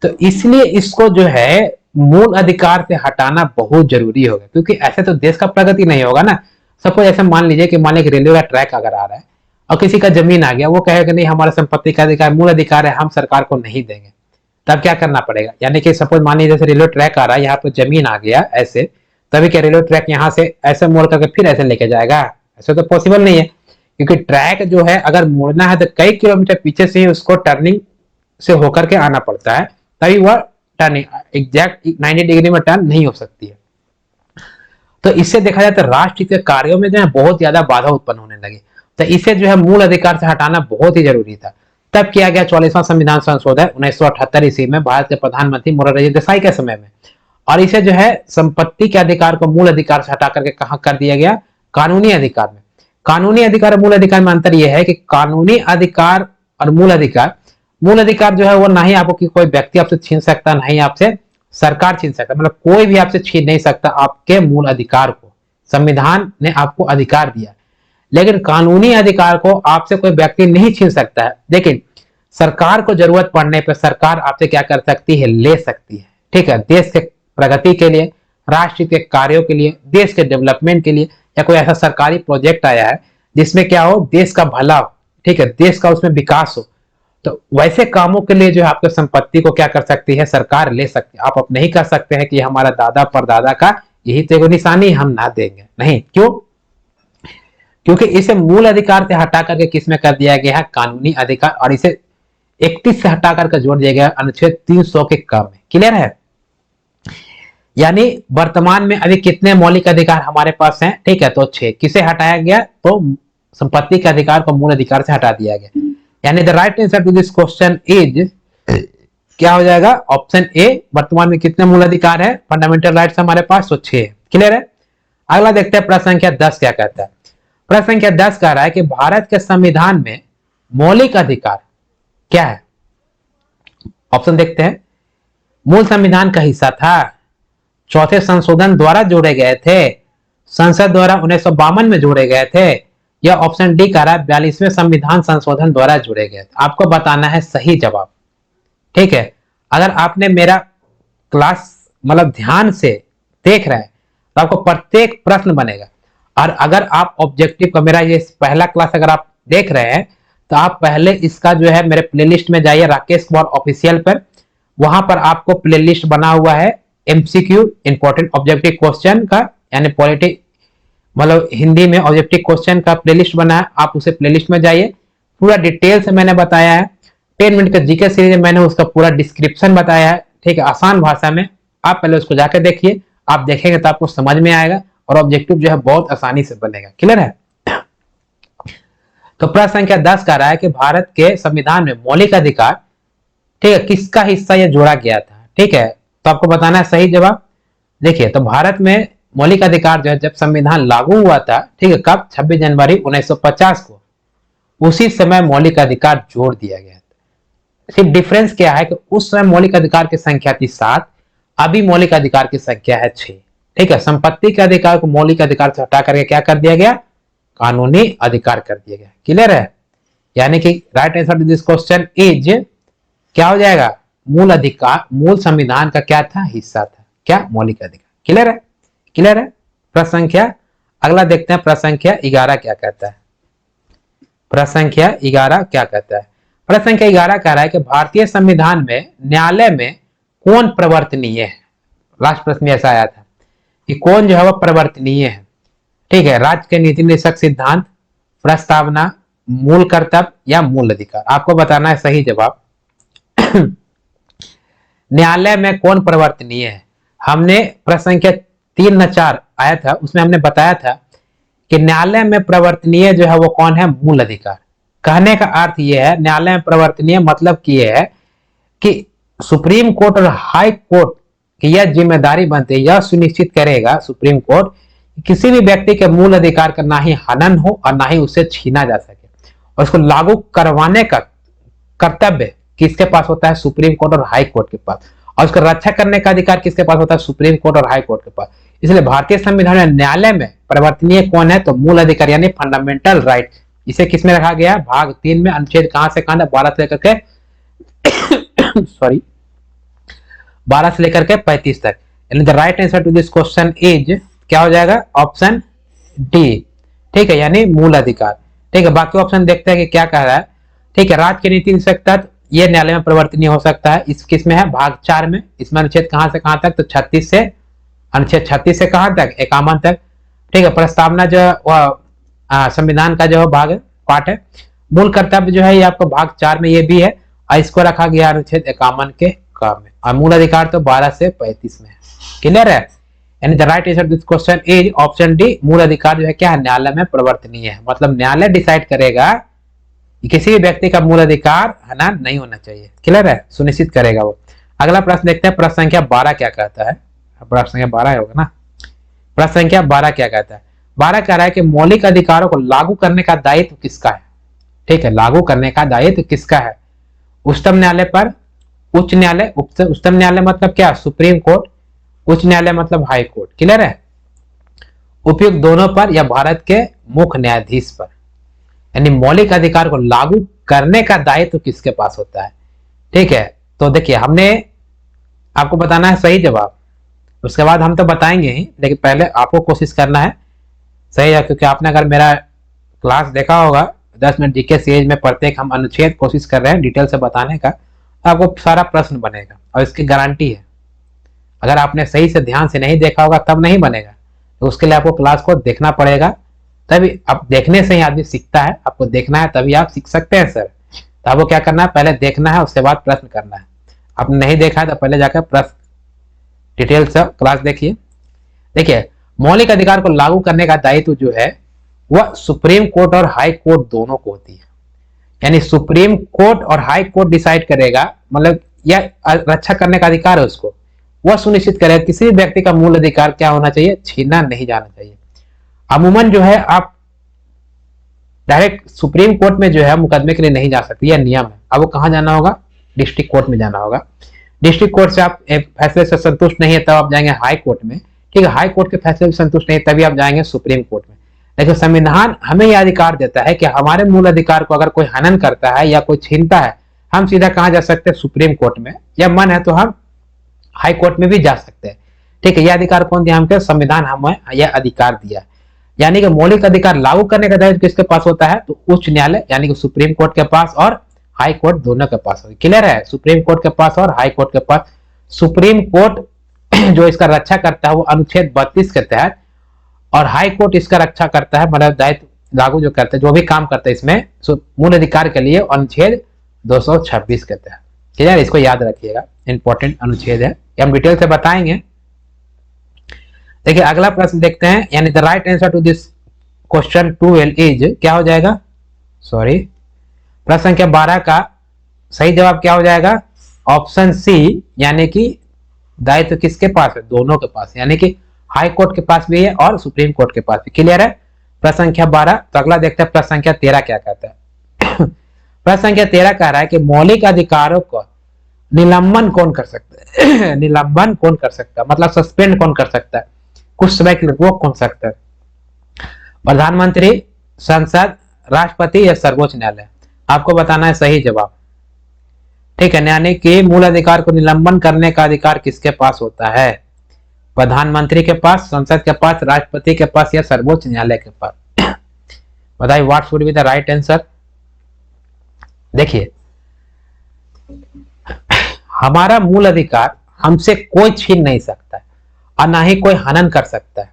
तो इसलिए इसको जो है मूल अधिकार से हटाना बहुत जरूरी होगा, क्योंकि ऐसे तो देश का प्रगति नहीं होगा ना। सपोज ऐसे मान लीजिए कि मान लीजिए रेलवे का ट्रैक अगर आ रहा है और किसी का जमीन आ गया, वो कहेगा नहीं हमारा संपत्ति का अधिकार मूल अधिकार है, हम सरकार को नहीं देंगे, तब क्या करना पड़ेगा? यानी कि सपोज मान लीजिए जैसे रेलवे ट्रैक आ रहा है, यहाँ पर जमीन आ गया ऐसे, तभी क्या रेलवे ट्रैक यहाँ से ऐसे मोड़ करके फिर ऐसे लेके जाएगा? ऐसे तो पॉसिबल नहीं है, क्योंकि ट्रैक जो है अगर मोड़ना है तो कई किलोमीटर पीछे से ही उसको टर्निंग से होकर के आना पड़ता है, तभी वह टर्निंग एग्जैक्ट 90 डिग्री में टर्न नहीं हो सकती है। तो इससे देखा जाए तो राष्ट्र के कार्यों में जो है बहुत ज्यादा बाधा उत्पन्न होने लगी। तो इसे जो है मूल अधिकार से हटाना बहुत ही जरूरी था। तब किया गया 44वां संविधान संशोधन 1978 ईस्वी में भारत के प्रधानमंत्री मोरारजी देसाई के समय में, और इसे जो है संपत्ति के अधिकार को मूल अधिकार से हटा करके कहां कर दिया गया? कानूनी अधिकार में। कानूनी अधिकार और मूल अधिकार में अंतर यह है कि कानूनी अधिकार और मूल अधिकार जो है वो ना ही आपको कोई व्यक्ति आपसे छीन सकता, ना ही आपसे सरकार छीन सकता, मतलब कोई भी आपसे छीन नहीं सकता आपके मूल अधिकार को। संविधान ने आपको अधिकार दिया, लेकिन कानूनी अधिकार को आपसे कोई व्यक्ति नहीं छीन सकता है। लेकिन सरकार को जरूरत पड़ने पर सरकार आपसे क्या कर सकती है? ले सकती है, ठीक है, देश के प्रगति के लिए, राष्ट्र के कार्यों के लिए, देश के डेवलपमेंट के लिए, या कोई ऐसा सरकारी प्रोजेक्ट आया है जिसमें क्या हो? देश का भला हो, ठीक है, देश का उसमें विकास हो, तो वैसे कामों के लिए जो है आपकी संपत्ति को क्या कर सकती है? सरकार ले सकती है। आप अब नहीं कर सकते हैं कि हमारा दादा परदादा का यही तो निशानी, हम ना देंगे, नहीं। क्यों? क्योंकि इसे मूल अधिकार से हटा करके किसमें कर दिया गया है? कानूनी अधिकार, और इसे 31 से हटा करके जोड़ दिया गया अनुच्छेद 300 के क्रम में। क्लियर है? यानी वर्तमान में अभी कितने मौलिक अधिकार हमारे पास हैं? ठीक है, तो 6। किसे हटाया गया? तो संपत्ति के अधिकार को मूल अधिकार से हटा दिया गया। यानी the right answer to this question is क्या हो जाएगा? Option A. वर्तमान में कितने मूल अधिकार है फंडामेंटल राइट्स हमारे पास? तो 6। क्लियर है? अगला देखते हैं प्रश्न संख्या 10 क्या कहता है। प्रश्न संख्या 10 कह रहा है कि भारत के संविधान में मौलिक अधिकार क्या है? ऑप्शन देखते हैं। मूल संविधान का हिस्सा था, चौथे संशोधन द्वारा जोड़े गए थे, संसद द्वारा 1952 में जोड़े गए थे, या ऑप्शन डी कह रहा है 42वें संविधान संशोधन द्वारा जोड़े गए थे। आपको बताना है सही जवाब, ठीक है। अगर आपने मेरा क्लास मतलब ध्यान से देख रहे हैं तो आपको प्रत्येक प्रश्न बनेगा, और अगर आप ऑब्जेक्टिव का मेरा ये पहला क्लास अगर आप देख रहे हैं तो आप पहले इसका जो है मेरे प्लेलिस्ट में जाइए, राकेश कुमार ऑफिशियल पर, वहां पर आपको प्लेलिस्ट बना हुआ है एमसीक्यू इंपॉर्टेंट ऑब्जेक्टिव क्वेश्चन का, यानी पॉलिटिक मतलब हिंदी में ऑब्जेक्टिव क्वेश्चन का प्लेलिस्ट बना है। आप उसे प्लेलिस्ट में जाइए, पूरा डिटेल से मैंने बताया है। 10 मिनट का जीके सीरीज में मैंने उसका पूरा डिस्क्रिप्शन बताया है, ठीक है, आसान भाषा में। आप पहले उसको जाकर देखिए, आप देखेंगे तो आपको समझ में आएगा और ऑब्जेक्टिव जो है बहुत आसानी से बनेगा। क्लियर है? तो प्रश्न संख्या 10 कह रहा है कि भारत के संविधान में मौलिक अधिकार, ठीक है, किसका हिस्सा यह जोड़ा गया था? ठीक है, तो आपको बताना है सही जवाब। देखिए, तो भारत में मौलिक अधिकार जो है जब संविधान लागू हुआ था, ठीक है, कब? 26 जनवरी 1950 को, उसी समय मौलिक अधिकार जोड़ दिया गया था। सिर्फ डिफरेंस क्या है कि उस समय मौलिक अधिकार की संख्या थी 7, अभी मौलिक अधिकार की संख्या है 6। ठीक है, संपत्ति के अधिकार को मौलिक अधिकार से हटा करके क्या कर दिया गया? कानूनी अधिकार कर दिया गया। क्लियर है? यानी कि right answer to this question is क्या हो जाएगा, मूल अधिकार मूल संविधान का क्या था, हिस्सा था, क्या, मौलिक अधिकार। क्लियर है, क्लियर है। प्रश्न संख्या अगला देखते हैं, प्रश्न संख्या 11 क्या कहता है। प्रश्न संख्या 11 क्या कहता है, प्रश्न संख्या 11 कह रहा है कि भारतीय संविधान में न्यायालय में कौन प्रवर्तनीय है। लास्ट प्रश्न में ऐसा आया था कि कौन जो है वह प्रवर्तनीय है। ठीक है, राज्य के नीति निर्देशक सिद्धांत, प्रस्तावना, मूल कर्तव्य या मूल अधिकार। आपको बताना है सही जवाब। न्यायालय में कौन प्रवर्तनीय है। हमने प्रश्न संख्या 3-4 आया था, उसमें हमने बताया था कि न्यायालय में प्रवर्तनीय जो है वो कौन है, मूल अधिकार। कहने का अर्थ यह है, न्यायालय में प्रवर्तनीय मतलब कि यह है कि सुप्रीम कोर्ट और हाई कोर्ट की यह जिम्मेदारी बनती है, यह सुनिश्चित करेगा सुप्रीम कोर्ट किसी भी व्यक्ति के मूल अधिकार का ना ही हनन हो और ना ही उसे छीना जा सके, और उसको लागू करवाने का कर्तव्य किसके पास होता है, सुप्रीम कोर्ट और हाई कोर्ट के पास, और उसका रक्षा करने का अधिकार किसके पास होता है, सुप्रीम कोर्ट और हाई कोर्ट के पास। इसलिए भारतीय संविधान में न्यायालय में प्रवर्तनीय कौन है, तो मूल अधिकार यानी फंडामेंटल राइट। इसे किसमें रखा गया, भाग 3 में, अनुच्छेद कहां से कहां, 12 से लेकर के सॉरी 12 से लेकर के 35 तक। यानी the right answer to this question is क्या हो जाएगा, ऑप्शन डी। ठीक है, यानी मूल अधिकार। ठीक है, बाकी ऑप्शन देखते हैं कि क्या कह रहा है। ठीक है, राज्य के नीति निर्देशक तत्व ये न्यायालय में परिवर्तनीय हो सकता है। इस किस में है, भाग 4 में। इसमें अनुच्छेद कहां से कहां तक, तो 36 से अनुच्छेद 36 से कहां तक, 51 तक। ठीक है, प्रस्तावना जो संविधान का जो भाग पार्ट है। मूल कर्तव्य जो है ये आपको भाग 4 में ये भी है, और इसको रखा गया अनुच्छेद 51 के क में। और मूल अधिकार तो 12 से 35 में है। क्लियर है, यानी the right answer this question is option D. मूल अधिकार जो है क्या है, न्यायालय में प्रवर्तनीय है। मतलब न्यायालय डिसाइड करेगा कि किसी भी व्यक्ति का मूल अधिकार हनन नहीं होना चाहिए। क्लियर है, सुनिश्चित करेगा वो। अगला प्रश्न देखते हैं, प्रश्न संख्या 12 क्या कहता है। प्रश्न संख्या 12 होगा ना। प्रश्न संख्या 12 क्या कहता है, 12 कह रहा है कि मौलिक अधिकारों को लागू करने का दायित्व किसका है। ठीक है, लागू करने का दायित्व किसका है, उच्चतम न्यायालय पर, उच्च न्यायालय, उच्चतम न्यायालय मतलब क्या, सुप्रीम कोर्ट, उच्च न्यायालय मतलब हाई कोर्ट। क्लियर है, उपयुक्त दोनों पर या भारत के मुख्य न्यायाधीश पर। यानी मौलिक अधिकार को लागू करने का दायित्व किसके पास होता है। ठीक है, तो देखिए हमने आपको बताना है सही जवाब, उसके बाद हम तो बताएंगे ही, लेकिन पहले आपको कोशिश करना है सही है। क्योंकि आपने अगर मेरा क्लास देखा होगा 10 मिनट जीके सीरीज में प्रत्येक हम अनुच्छेद कोशिश कर रहे हैं डिटेल से बताने का, तो आपको सारा प्रश्न बनेगा और इसकी गारंटी है। अगर आपने सही से ध्यान से नहीं देखा होगा तब नहीं बनेगा, तो उसके लिए आपको क्लास को देखना पड़ेगा। तभी अब देखने से ही आदमी सीखता है, आपको देखना है तभी आप सीख सकते हैं सर। तो आपको क्या करना है, पहले देखना है उसके बाद प्रश्न करना है। आपने नहीं देखा है तो पहले जाकर प्रश्न डिटेल से क्लास देखिए। देखिए मौलिक अधिकार को लागू करने का दायित्व जो है वह सुप्रीम कोर्ट और हाई कोर्ट दोनों को होती है। यानी सुप्रीम कोर्ट और हाई कोर्ट डिसाइड करेगा, मतलब यह रक्षा करने का अधिकार है उसको, वह सुनिश्चित करेगा किसी भी व्यक्ति का मूल अधिकार क्या होना चाहिए, छीना नहीं जाना चाहिए। अमूमन जो है आप डायरेक्ट सुप्रीम कोर्ट में जो है मुकदमे के लिए नहीं जा सकते, यह नियम है। अब वो कहां जाना होगा, डिस्ट्रिक्ट कोर्ट में जाना होगा। डिस्ट्रिक्ट कोर्ट से आप फैसले से संतुष्ट नहीं है तब आप जाएंगे हाई कोर्ट में। ठीक है, हाई कोर्ट के फैसले से संतुष्ट नहीं है तभी आप जाएंगे सुप्रीम कोर्ट में। लेकिन संविधान हमें यह अधिकार देता है कि हमारे मूल अधिकार को अगर कोई हनन करता है या कोई छीनता है, हम सीधा कहां जा सकते हैं, सुप्रीम कोर्ट में, या मन है तो हम हाई कोर्ट में भी जा सकते हैं। ठीक है, यह अधिकार कौन दिया हमको, संविधान हमें यह अधिकार दिया। यानी कि मौलिक अधिकार लागू करने का दायित्व किसके पास होता है, तो उच्च न्यायालय यानी कि सुप्रीम कोर्ट के पास और हाई कोर्ट दोनों के पास होगी। क्लियर है, सुप्रीम कोर्ट के पास और हाई कोर्ट के पास। सुप्रीम कोर्ट जो इसका रक्षा करता है वो अनुच्छेद 32 के तहत, और हाई कोर्ट इसका रक्षा करता है, मतलब दायित्व लागू जो करते हैं, जो भी काम करते हैं इसमें मूल अधिकार के लिए, अनुच्छेद 226 के तहत। क्लियर, इसको याद रखिएगा, इंपॉर्टेंट अनुच्छेद है, हम डिटेल से बताएंगे। देखिए अगला प्रश्न देखते हैं, यानी the right answer to this question 12 is क्या हो जाएगा, सॉरी प्रश्न संख्या 12 का सही जवाब क्या हो जाएगा, ऑप्शन सी। यानी कि दायित्व किसके पास है, दोनों के पास, यानी कि हाई कोर्ट के पास भी है और सुप्रीम कोर्ट के पास भी। क्लियर है, प्रश्न संख्या 12। तो अगला देखते हैं प्रश्न संख्या 13 क्या कहता है। प्रश्न संख्या 13 कह रहा है कि मौलिक अधिकारों को निलंबन कौन कर सकता है। निलंबन कौन कर सकता है, मतलब सस्पेंड कौन कर सकता है, कुछ समय के लिए रोक कौन सकता है, प्रधानमंत्री, संसद, राष्ट्रपति या सर्वोच्च न्यायालय। आपको बताना है सही जवाब। ठीक है, यानी कि मूल अधिकार को निलंबन करने का अधिकार किसके पास होता है? प्रधानमंत्री के पास, संसद के पास, राष्ट्रपति के पास या सर्वोच्च न्यायालय के पास? बताइए what should be the right answer. देखिए, हमारा मूल अधिकार हमसे कोई छीन नहीं सकता है और ना ही कोई हनन कर सकता है।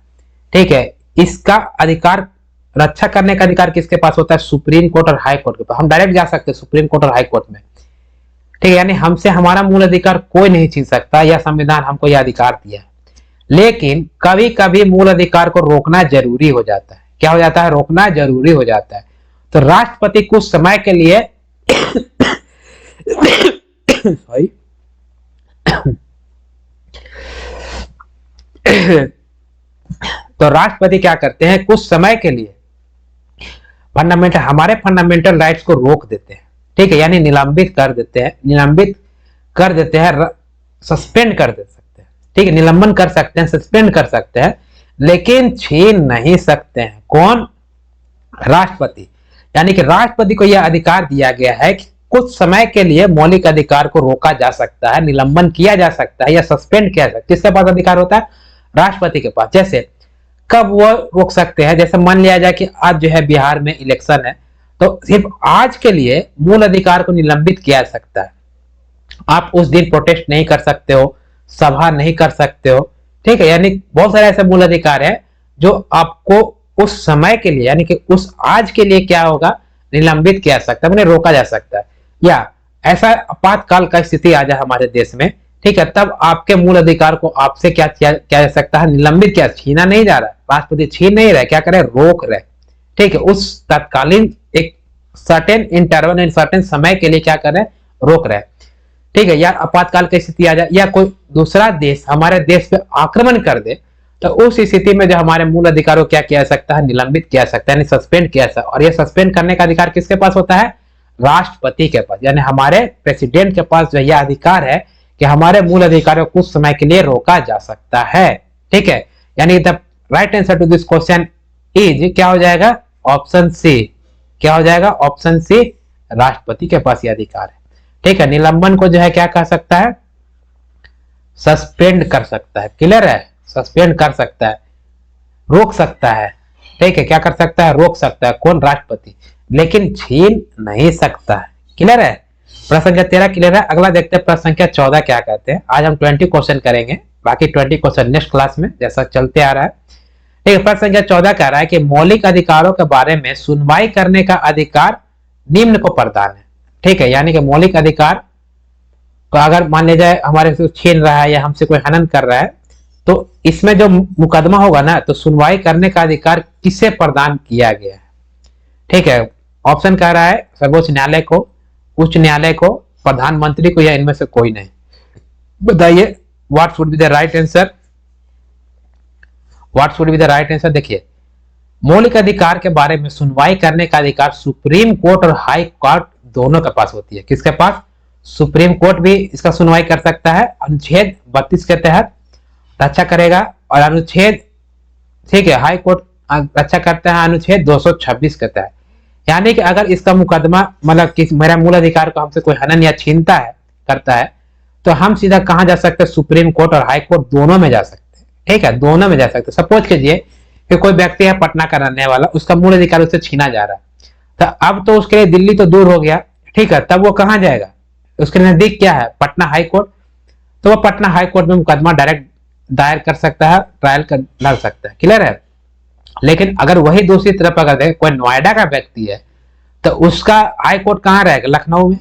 ठीक है, इसका अधिकार रक्षा करने का अधिकार किसके पास होता है? सुप्रीम कोर्ट और हाई कोर्ट के पास। हम डायरेक्ट जा सकते हैं सुप्रीम कोर्ट और हाई कोर्ट में। ठीक है, यानी हमसे हमारा मूल अधिकार कोई नहीं छीन सकता, यह संविधान हमको यह अधिकार दिया है। लेकिन कभी कभी मूल अधिकार को रोकना जरूरी हो जाता है। क्या हो जाता है? रोकना जरूरी हो जाता है। तो राष्ट्रपति कुछ समय के लिए तो राष्ट्रपति क्या करते हैं? कुछ समय के लिए हमारे फंडामेंटल राइट्स को रोक देते हैं। ठीक है, यानी निलंबित कर देते हैं, सस्पेंड कर दे सकते हैं। ठीक है, निलंबन कर सकते हैं, सस्पेंड कर सकते हैं, लेकिन छीन नहीं सकते हैं। कौन? राष्ट्रपति। यानी कि राष्ट्रपति को यह अधिकार दिया गया है कि कुछ समय के लिए मौलिक अधिकार को रोका जा सकता है, निलंबन किया जा सकता है या सस्पेंड किया जा सकता है। किसके पास अधिकार होता है? राष्ट्रपति के पास। जैसे कब वो रोक सकते हैं? जैसे मान लिया जाए कि आज जो है बिहार में इलेक्शन है, तो सिर्फ आज के लिए मूल अधिकार को निलंबित किया जा सकता है। आप उस दिन प्रोटेस्ट नहीं कर सकते हो, सभा नहीं कर सकते हो। ठीक है, यानी बहुत सारे ऐसे मूल अधिकार है जो आपको उस समय के लिए, यानी कि उस आज के लिए क्या होगा? निलंबित किया जा सकता है, उन्हें रोका जा सकता है। या ऐसा आपातकाल का स्थिति आ जाए हमारे देश में, ठीक है, तब आपके मूल अधिकार को आपसे क्या किया जा सकता है? निलंबित किया। छीना नहीं जा रहा, राष्ट्रपति छीन नहीं रहे, क्या करे? रोक रहे। ठीक है, उस तत्कालीन एक सर्टेन इंटरवल एंड सर्टेन समय के लिए क्या कर रहे? रोक रहे। ठीक है, या आपातकाल की स्थिति आ जाए या कोई दूसरा देश हमारे देश पे आक्रमण कर दे, तो उस स्थिति में जो हमारे मूल अधिकारों को क्या किया जा सकता है? निलंबित किया जा सकता है, यानी सस्पेंड किया जा सकता है। और यह सस्पेंड करने का अधिकार किसके पास होता है? राष्ट्रपति के पास। यानी हमारे प्रेसिडेंट के पास जो यह अधिकार है कि हमारे मूल अधिकारों को कुछ समय के लिए रोका जा सकता है। ठीक है, यानी the right answer to this question is क्या हो जाएगा? Option C. क्या हो जाएगा? ऑप्शन सी, राष्ट्रपति के पास यह अधिकार है। ठीक है, निलंबन को जो है क्या कर सकता है? सस्पेंड कर सकता है। क्लियर है? सस्पेंड कर सकता है, रोक सकता है। ठीक है, क्या कर सकता है? रोक सकता है। कौन? राष्ट्रपति। लेकिन छीन नहीं सकता है। क्लियर है? प्रश्न संख्या 13 क्लियर है। अगला देखते हैं प्रश्न संख्या 14 क्या कहते हैं। आज हम 20 क्वेश्चन करेंगे, बाकी 20 क्वेश्चन नेक्स्ट क्लास में जैसा चलते आ रहा है। ठीक है, प्रश्न संख्या 14 कह रहा है कि मौलिक अधिकारों के बारे में सुनवाई करने का अधिकार निम्न को प्रदान है। ठीक है, यानी कि मौलिक अधिकार तो अगर मान लिया जाए हमारे से छीन रहा है या हमसे कोई हनन कर रहा है, तो इसमें जो मुकदमा होगा ना, तो सुनवाई करने का अधिकार किसे प्रदान किया गया है? ठीक है, ऑप्शन कह रहा है सर्वोच्च न्यायालय को, उच्च न्यायालय को, प्रधानमंत्री को, या इनमें से कोई नहीं। बताइए what should be the right answer. What should be the right answer. देखिए, मौलिक अधिकार के बारे में सुनवाई करने का अधिकार सुप्रीम कोर्ट और हाई कोर्ट दोनों के पास होती है। किसके पास? सुप्रीम कोर्ट भी इसका सुनवाई कर सकता है, अनुच्छेद 32 के तहत रक्षा करेगा, और अनुच्छेद, ठीक है, हाई कोर्ट रक्षा करता है अनुच्छेद 226 के तहत। यानी कि अगर इसका मुकदमा मतलब कि मेरा मूल अधिकार को हमसे कोई हनन या छीनता है, करता है, तो हम सीधा कहां जा सकते हैं? सुप्रीम कोर्ट और हाई कोर्ट दोनों में जा सकते हैं। ठीक है, दोनों में जा सकते हैं। सपोज कीजिए कि कोई व्यक्ति है पटना का रहने वाला, उसका मूल अधिकार उससे छीना जा रहा है, तो अब तो उसके लिए दिल्ली तो दूर हो गया। ठीक है, तब वो कहां जाएगा? उसके नजदीक क्या है? Patna high court. तो वो पटना हाई कोर्ट में मुकदमा डायरेक्ट दायर कर सकता है, ट्रायल कर लड़ सकता है। क्लियर है? लेकिन अगर वही दूसरी तरफ अगर कोई नोएडा का व्यक्ति है, तो उसका हाई कोर्ट कहां रहेगा? लखनऊ में।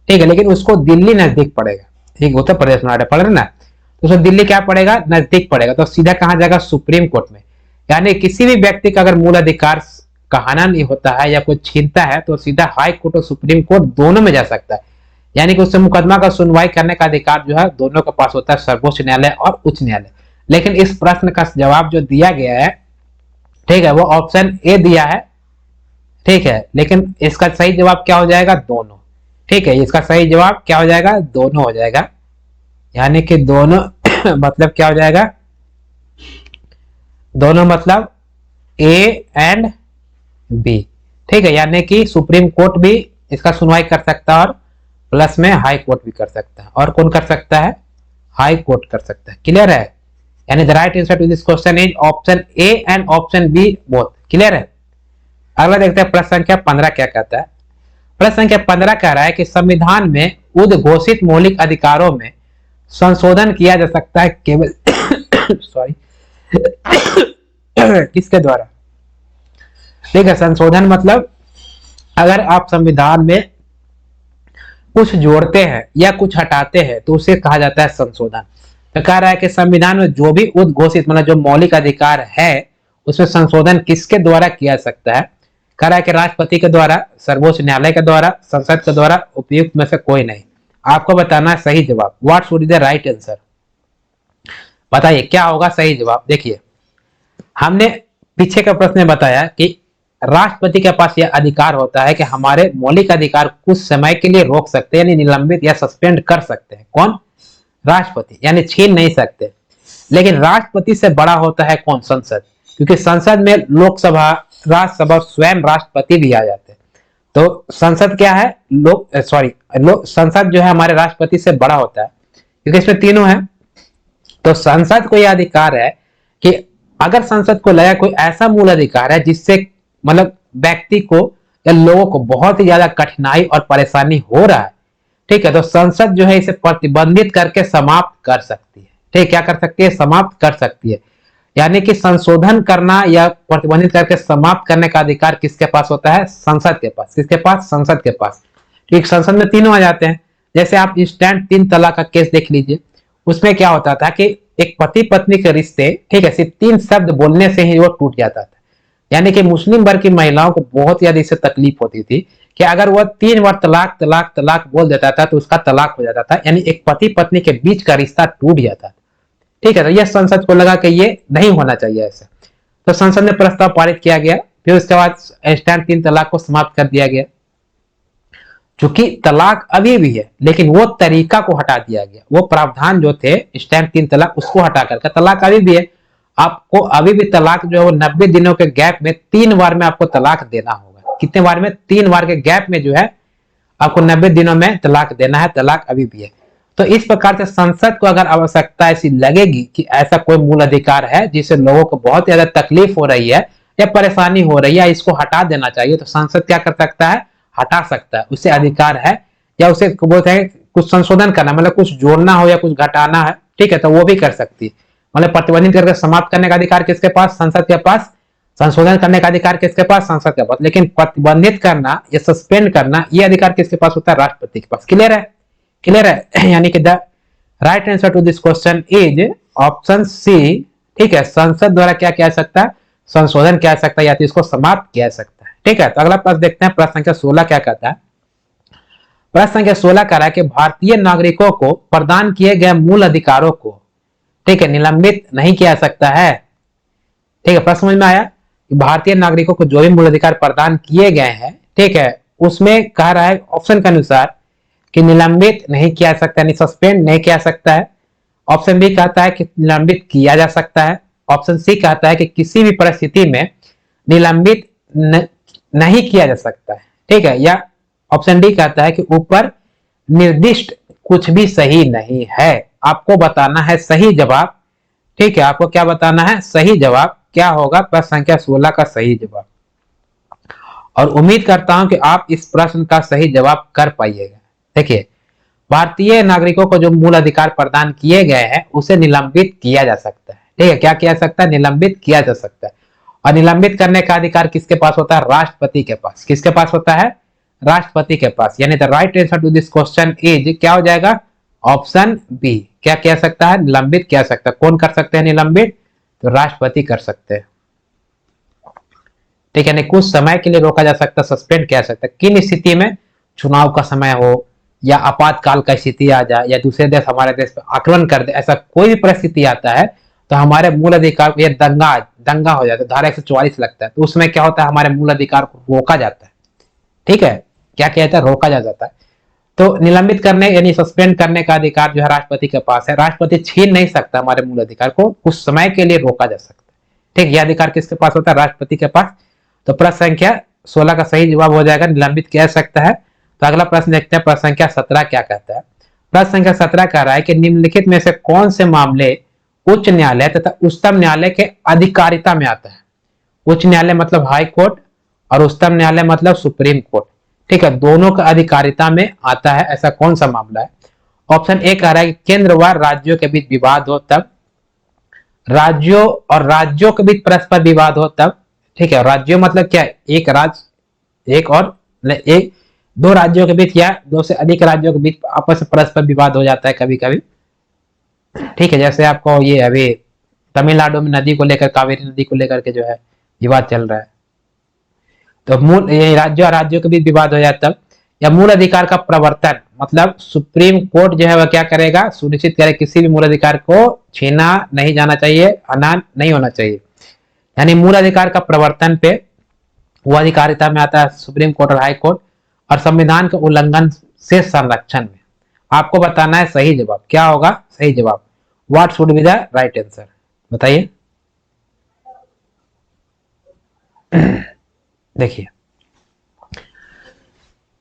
ठीक है, लेकिन उसको दिल्ली नजदीक पड़ेगा। ठीक, उत्तर प्रदेश नोएडा पड़ रहा है ना, तो उसको दिल्ली क्या पड़ेगा? नजदीक पड़ेगा। तो सीधा कहां जाएगा? सुप्रीम कोर्ट में। यानी किसी भी व्यक्ति का अगर मूल अधिकार का हनन होता है या कोई छीनता है, तो सीधा हाई कोर्ट और सुप्रीम कोर्ट दोनों में जा सकता है। यानी कि उससे मुकदमा का सुनवाई करने का अधिकार जो है दोनों के पास होता है, सर्वोच्च न्यायालय और उच्च न्यायालय। लेकिन इस प्रश्न का जवाब जो दिया गया है, ठीक है, वो ऑप्शन ए दिया है। ठीक है, लेकिन इसका सही जवाब क्या हो जाएगा? दोनों। ठीक है, इसका सही जवाब क्या हो जाएगा? दोनों हो जाएगा। यानी कि दोनों मतलब क्या हो जाएगा? दोनों मतलब ए एंड बी। ठीक है, यानी कि सुप्रीम कोर्ट भी इसका सुनवाई कर सकता है और प्लस में हाई कोर्ट भी कर सकता है। और कौन कर सकता है? हाई कोर्ट कर सकता है। क्लियर है? यानी the right answer to this question is option A and option B both. Clear है? अगला देखते हैं प्रश्न संख्या 15 क्या कहता है। प्रश्न संख्या 15 कह रहा है कि संविधान में उद्घोषित मौलिक अधिकारों में संशोधन किया जा सकता है केवल सॉरी किसके द्वारा? ठीक है, संशोधन मतलब अगर आप संविधान में कुछ जोड़ते हैं या कुछ हटाते हैं तो उसे कहा जाता है संशोधन। तो कह रहा है कि संविधान में जो भी उद्घोषित मतलब जो मौलिक अधिकार है उसमें संशोधन किसके द्वारा किया जा सकता है? कह रहा है कि राष्ट्रपति के द्वारा, सर्वोच्च न्यायालय के द्वारा, संसद के द्वारा, उपयुक्त में से कोई नहीं। आपको बताना है सही जवाब। What should be the right answer? बताइए क्या होगा सही जवाब। देखिए, हमने पीछे का प्रश्न में बताया कि राष्ट्रपति के पास यह अधिकार होता है कि हमारे मौलिक अधिकार कुछ समय के लिए रोक सकते हैं, यानी निलंबित या सस्पेंड कर सकते हैं। कौन? राष्ट्रपति, यानी छीन नहीं सकते। लेकिन राष्ट्रपति से बड़ा होता है कौन? संसद, क्योंकि संसद में लोकसभा, राज्यसभा, स्वयं राष्ट्रपति भी आ जाते हैं। तो संसद क्या है? संसद जो है हमारे राष्ट्रपति से बड़ा होता है, क्योंकि इसमें तीनों है। तो संसद को यह अधिकार है कि अगर संसद को लगा कोई ऐसा मूल अधिकार है जिससे मतलब व्यक्ति को या लोगों को बहुत ही ज्यादा कठिनाई और परेशानी हो रहा है, ठीक है, तो संसद जो है इसे प्रतिबंधित करके समाप्त कर सकती है। ठीक, क्या कर सकती है? समाप्त कर सकती है। यानी कि संशोधन करना या प्रतिबंधित करके समाप्त करने का अधिकार किसके पास होता है? संसद के पास। किसके पास? संसद के पास। ठीक, संसद में तीनों आ जाते हैं। जैसे आप इंस्टेंट 3 तलाक का केस देख लीजिए, उसमें क्या होता था कि एक पति पत्नी के रिश्ते, ठीक है, सिर्फ 3 शब्द बोलने से ही वो टूट जाता था। यानी कि मुस्लिम वर्ग की महिलाओं को बहुत ज्यादा इससे तकलीफ होती थी कि अगर वह 3 बार तलाक तलाक तलाक बोल देता था तो उसका तलाक हो जाता था, यानी एक पति पत्नी के बीच का रिश्ता टूट जाता था। ठीक है, तो यह संसद को लगा कि ये नहीं होना चाहिए ऐसे, तो संसद ने प्रस्ताव पारित किया गया। फिर उसके बाद इंस्टेंट 3 तलाक को समाप्त कर दिया गया। चूंकि तलाक अभी भी है लेकिन वो तरीका को हटा दिया गया, वो प्रावधान जो थे इंस्टेंट 3 तलाक उसको हटा करके तलाक अभी भी है। आपको अभी भी तलाक जो है वो 90 दिनों के गैप में 3 बार में आपको तलाक देना होगा। कितने बार में? 3 बार के गैप में जो है आपको 90 दिनों में तलाक देना है। तलाक अभी भी है। तो इस प्रकार से संसद को अगर आवश्यकता ऐसी लगेगी कि ऐसा कोई मूल अधिकार है जिससे लोगों को बहुत ज्यादा तकलीफ हो रही है या परेशानी हो रही है, इसको हटा देना चाहिए, तो संसद क्या कर सकता है? हटा सकता है। उसे अधिकार है, या उसे बोलते हैं कुछ संशोधन करना, मतलब कुछ जोड़ना हो या कुछ घटाना है, ठीक है, तो वो भी कर सकती है। मतलब प्रतिबंधित करके समाप्त करने का अधिकार किसके पास? संसद के पास। संशोधन करने का अधिकार किसके पास? संसद के पास। लेकिन प्रतिबंधित करना या सस्पेंड करना ये अधिकार किसके पास होता है? राष्ट्रपति के पास। क्लियर है? क्लियर है? यानी कि the right answer to this question is option C. ठीक है, संसद द्वारा क्या किया जा सकता है? संशोधन किया जा सकता है या तो इसको समाप्त किया जा सकता है। ठीक है, तो अगला प्रश्न देखते हैं। प्रश्न संख्या 16 क्या कहता है? प्रश्न संख्या 16 कह रहा है कि भारतीय नागरिकों को प्रदान किए गए मूल अधिकारों को, ठीक है, निलंबित नहीं किया जा सकता है। ठीक है, प्रश्न समझ में आया? भारतीय नागरिकों को जो भी मूल अधिकार प्रदान किए गए हैं, ठीक है, उसमें कह रहा है ऑप्शन के अनुसार कि निलंबित नहीं किया जा सकता, यानी सस्पेंड नहीं किया जा सकता है। ऑप्शन बी कहता है कि निलंबित किया जा सकता है। ऑप्शन सी कहता है कि किसी भी परिस्थिति में निलंबित नहीं किया जा सकता है। ठीक है, या ऑप्शन डी कहता है कि ऊपर निर्दिष्ट कुछ भी सही नहीं है। आपको बताना है सही जवाब। ठीक है, आपको क्या बताना है? सही जवाब क्या होगा प्रश्न संख्या 16 का सही जवाब। और उम्मीद करता हूं कि आप इस प्रश्न का सही जवाब कर पाइएगा। देखिए, भारतीय नागरिकों को जो मूल अधिकार प्रदान किए गए हैं उसे निलंबित किया जा सकता है। ठीक है, क्या किया जा सकता है? निलंबित किया जा सकता है। और निलंबित करने का अधिकार किसके पास होता है? राष्ट्रपति के पास। किसके पास होता है? राष्ट्रपति के पास। यानी the right answer to this question is क्या हो जाएगा? Option B. क्या किया सकता है? निलंबित किया सकता है। कौन कर सकते हैं निलंबित? तो राष्ट्रपति कर सकते हैं। ठीक है, यानी कुछ समय के लिए रोका जा सकता है, सस्पेंड किया जा सकता है। किन स्थिति में? चुनाव का समय हो, या आपातकाल का स्थिति आ जाए, या दूसरे देश हमारे देश पर आक्रमण कर दे, ऐसा कोई भी परिस्थिति आता है तो हमारे मूल अधिकार को, दंगा हो जाता है, धारा 144 लगता है, तो उसमें क्या होता है? हमारे मूल अधिकार को रोका जाता है। ठीक है, क्या किया जाता है? रोका जाता है। तो निलंबित करने यानी सस्पेंड करने का अधिकार जो है राष्ट्रपति के पास है। राष्ट्रपति छीन नहीं सकता हमारे मूल अधिकार को, कुछ समय के लिए रोका जा सकता है। ठीक, यह अधिकार किसके पास होता है? राष्ट्रपति के पास। तो प्रश्न संख्या 16 का सही जवाब हो जाएगा निलंबित किया जा सकता है तो अगला प्रश्न देखते हैं, प्रश्न संख्या 17 क्या कहता है। प्रश्न संख्या 17 कह रहा है कि निम्नलिखित में से कौन से मामले उच्च न्यायालय तथा उच्चतम न्यायालय के अधिकारिता में आता है। उच्च न्यायालय मतलब हाई कोर्ट और उच्चतम न्यायालय मतलब सुप्रीम कोर्ट, ठीक है, दोनों का अधिकारिता में आता है, ऐसा कौन सा मामला है। ऑप्शन ए कह रहा है कि केंद्र व राज्यों के बीच विवाद हो तब, राज्यों और राज्यों के बीच परस्पर विवाद हो तब, ठीक है, राज्यों मतलब क्या, एक राज्य, एक और एक दो राज्यों के बीच या दो से अधिक राज्यों के बीच आपस में परस्पर विवाद हो जाता है कभी कभी, ठीक है, जैसे आपको ये अभी तमिलनाडु में नदी को लेकर, कावेरी नदी को लेकर के जो है विवाद चल रहा है, तो मूल राज्यों राज्यों के बीच विवाद हो जाता है। या मूल अधिकार का प्रवर्तन मतलब सुप्रीम कोर्ट जो है वह क्या करेगा, सुनिश्चित करे किसी भी मूल अधिकार को छीना नहीं जाना चाहिए, हनन नहीं होना चाहिए, यानी मूल अधिकार का प्रवर्तन पे वो अधिकारिता में आता है सुप्रीम कोर्ट और हाई कोर्ट। और संविधान के उल्लंघन से संरक्षण में आपको बताना है सही जवाब क्या होगा, सही जवाब what should be the right answer, बताइए। देखिए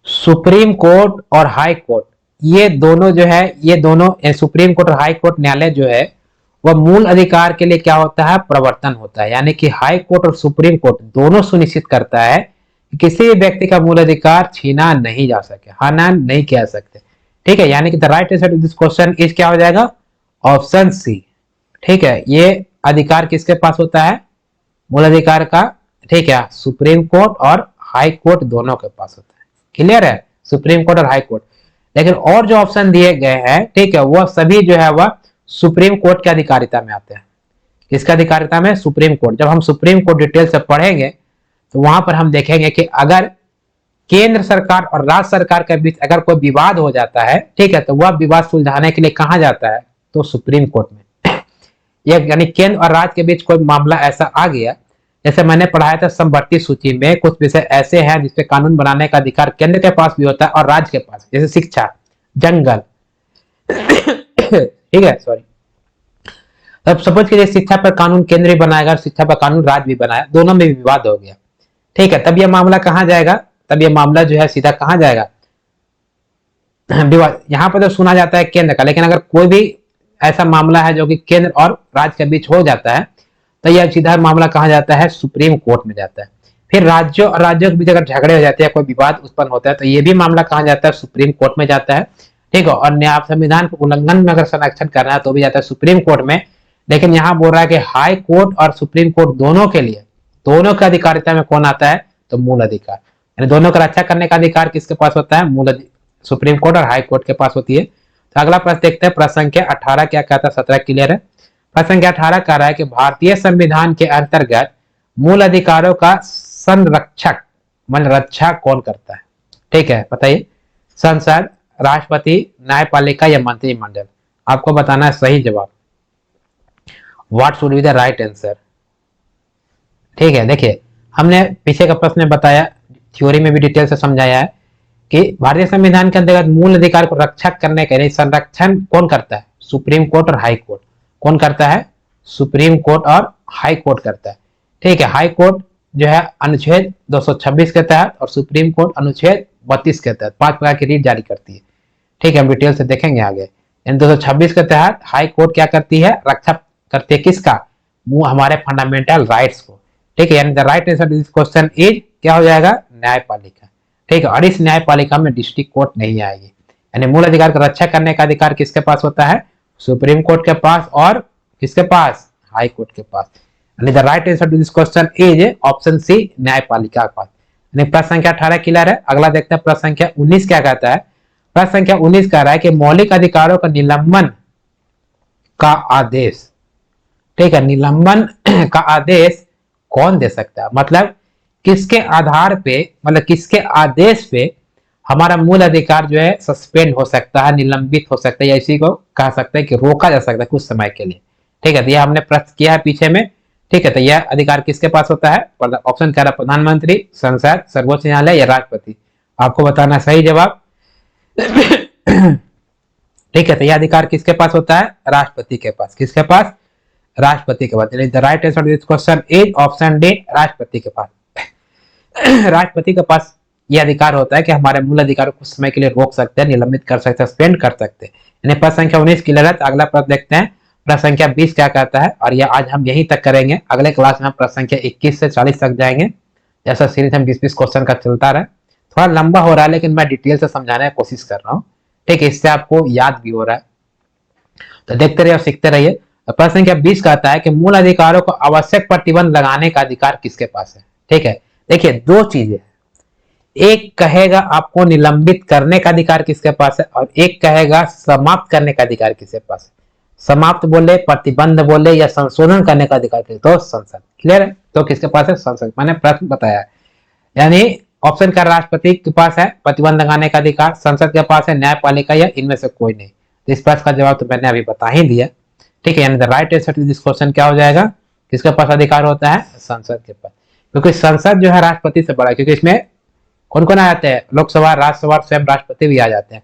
सुप्रीम कोर्ट और हाई कोर्ट ये दोनों जो है, ये दोनों सुप्रीम कोर्ट और हाई कोर्ट न्यायालय जो है वह मूल अधिकार के लिए क्या होता है, प्रवर्तन होता है, यानी कि हाई कोर्ट और सुप्रीम कोर्ट दोनों सुनिश्चित करता है कि किसी भी व्यक्ति का मूल अधिकार छीना नहीं जा सके, हनन नहीं किया सकते, ठीक है, यानी कि the right answer to this question is क्या हो जाएगा, ऑप्शन सी, ठीक है। ये अधिकार किसके पास होता है, मूल अधिकार का, ठीक है, सुप्रीम कोर्ट और हाई कोर्ट दोनों के पास होता है, क्लियर है, सुप्रीम कोर्ट और हाई कोर्ट। लेकिन और जो ऑप्शन दिए गए हैं, ठीक है, वह सभी जो है वह सुप्रीम कोर्ट के अधिकारिता में आते हैं। किसका अधिकारिता में, सुप्रीम कोर्ट। जब हम सुप्रीम कोर्ट डिटेल से पढ़ेंगे तो वहां पर हम देखेंगे कि अगर केंद्र सरकार और राज्य सरकार के बीच अगर कोई विवाद हो जाता है, ठीक है, तो वह विवाद सुलझाने के लिए कहां जाता है, तो सुप्रीम कोर्ट में। यानी केंद्र और राज्य के बीच कोई मामला ऐसा आ गया, जैसे मैंने पढ़ाया था समवर्ती सूची में कुछ विषय ऐसे हैं जिसपे कानून बनाने का अधिकार केंद्र के पास भी होता है और राज्य के पास, जैसे शिक्षा, जंगल, ठीक है, सॉरी, तब सपोज कीजिए शिक्षा पर कानून केंद्र भी बनाएगा और शिक्षा पर कानून राज्य भी बनाया, दोनों में विवाद हो गया, ठीक है, तब यह मामला कहां जाएगा, तब यह मामला जो है सीधा कहां जाएगा, विवाद। यहां पर तो सुना जाता है केंद्र का, लेकिन अगर कोई भी ऐसा मामला है जो कि केंद्र और राज्य के बीच हो जाता है तो यह सीधा मामला कहां जाता है, सुप्रीम कोर्ट में जाता है। फिर राज्यों और राज्यों के बीच अगर झगड़े हो जाते हैं, कोई विवाद उत्पन्न होता है, तो यह भी मामला कहां जाता है, सुप्रीम कोर्ट में जाता है, ठीक है। और न्याय संविधान के उल्लंघन में अगर संरक्षण करना है तो भी जाता है सुप्रीम कोर्ट में। लेकिन यहाँ बोल रहा है कि हाई कोर्ट और सुप्रीम कोर्ट दोनों के लिए, दोनों का अधिकारिता में कौन आता है, तो मूल अधिकार, यानी दोनों का रक्षा करने का अधिकार किसके पास होता है, मूल सुप्रीम कोर्ट और हाई कोर्ट के पास होती है। तो अगला प्रश्न देखते हैं, प्रश्न संख्या 18 क्या कहता है, 17 क्लियर है। प्रश्न संख्या 18 कह रहा है कि भारतीय संविधान के अंतर्गत मूल अधिकारों का संरक्षक मतलब रक्षा कौन करता है, ठीक है, बताइए। संसद, राष्ट्रपति, न्यायपालिका या मंत्रिमंडल, आपको बताना है सही जवाब, what should be the right answer, ठीक है। देखिए हमने पीछे का प्रश्न बताया, थ्योरी में भी डिटेल से समझाया है कि भारतीय संविधान के अंतर्गत मूल अधिकार को रक्षक करने के लिए संरक्षण कौन करता है, सुप्रीम कोर्ट और हाई कोर्ट। कौन करता है, सुप्रीम कोर्ट और हाई कोर्ट करता है, ठीक है। हाई कोर्ट जो है अनुच्छेद 226 के तहत और सुप्रीम कोर्ट अनुच्छेद 32 के तहत 5 प्रकार की रीट जारी करती है, ठीक है, हम डिटेल से देखेंगे आगे। 226 के तहत हाई कोर्ट क्या करती है, रक्षा करती है किसका, हमारे फंडामेंटल राइट्स को, ठीक है। यानी the right answer this question is क्या हो जाएगा, न्यायपालिका, ठीक है। और इस न्यायपालिका में डिस्ट्रिक्ट कोर्ट नहीं आएगी, यानी मूल अधिकार का रक्षा करने का अधिकार किसके पास होता है, सुप्रीम कोर्ट के पास और किसके पास, हाई कोर्ट के पास। यानी the right answer to this question is option C, न्यायपालिका के पास। यानी प्रश्न संख्या 18 क्लियर है। अगला देखते हैं प्रश्न संख्या 19 क्या कहता है। प्रश्न संख्या 19 कह रहा है कि मौलिक अधिकारों का निलंबन का आदेश, ठीक है, निलंबन का आदेश कौन दे सकता है, मतलब किसके आधार पे, मतलब किसके आदेश पे हमारा मूल अधिकार जो है सस्पेंड हो सकता है, निलंबित हो सकता है, या इसी को कह सकते हैं कि रोका जा सकता है कुछ समय के लिए, ठीक है। तो यह हमने प्रश्न किया है पीछे में, ठीक है। तो यह अधिकार किसके पास होता है, ऑप्शन कह रहा है प्रधानमंत्री, संसद, सर्वोच्च न्यायालय या राष्ट्रपति, आपको बताना सही जवाब, ठीक है। तो यह अधिकार किसके पास होता है, राष्ट्रपति के पास, किसके पास, राष्ट्रपति के पास। The right answer to this question is option D, राष्ट्रपति के पास। राष्ट्रपति के पास ये अधिकार होता है कि हमारे मूल अधिकारों को कुछ समय के लिए रोक सकते हैं, निलंबित कर सकते हैं, सस्पेंड कर सकते हैं। यानी प्रश्न संख्या 19 क्लियर है। तो अगला प्रश्न देखते हैं प्रश्न संख्या 20 क्या कहता है, और ये आज हम यहीं तक करेंगे। अगले क्लास में हम प्रश्न संख्या 21 से 40 तक जाएंगे। जैसा सीरीज हम 20-20 क्वेश्चन का चलता रहा, थोड़ा लंबा हो रहा है लेकिन मैं डिटेल से समझाने की कोशिश कर रहा हूँ, ठीक है, इससे आपको याद भी हो रहा है। तो देखते रहिए और सीखते रहिए। प्रश्न संख्या 20 कहता है कि मूल अधिकारों को आवश्यक प्रतिबंध लगाने का अधिकार किसके पास है। ठीक है, देखिए दो चीजें, एक कहेगा आपको निलंबित करने का अधिकार किसके पास है, और एक कहेगा समाप्त करने का अधिकार किसके पास है। समाप्त बोले, प्रतिबंध बोले, या संशोधन करने का अधिकार किसके, तो संसद। क्लियर है, तो किसके पास है, संसद। मैंने प्रश्न बताया, यानी ऑप्शन का राष्ट्रपति के पास है प्रतिबंध लगाने का अधिकार, संसद के पास है न्यायपालिका, या इनमें से कोई नहीं। तो इस प्रश्न का जवाब तो मैंने अभी बता ही दिया। ठीक है, यानी the right answer to this question क्या हो जाएगा, किसके पास अधिकार होता है, संसद के पास। क्योंकि संसद जो है राष्ट्रपति से बड़ा, क्योंकि इसमें कौन कौन आ जाते हैं, लोकसभा, राज्यसभा, स्वयं राष्ट्रपति भी आ जाते हैं।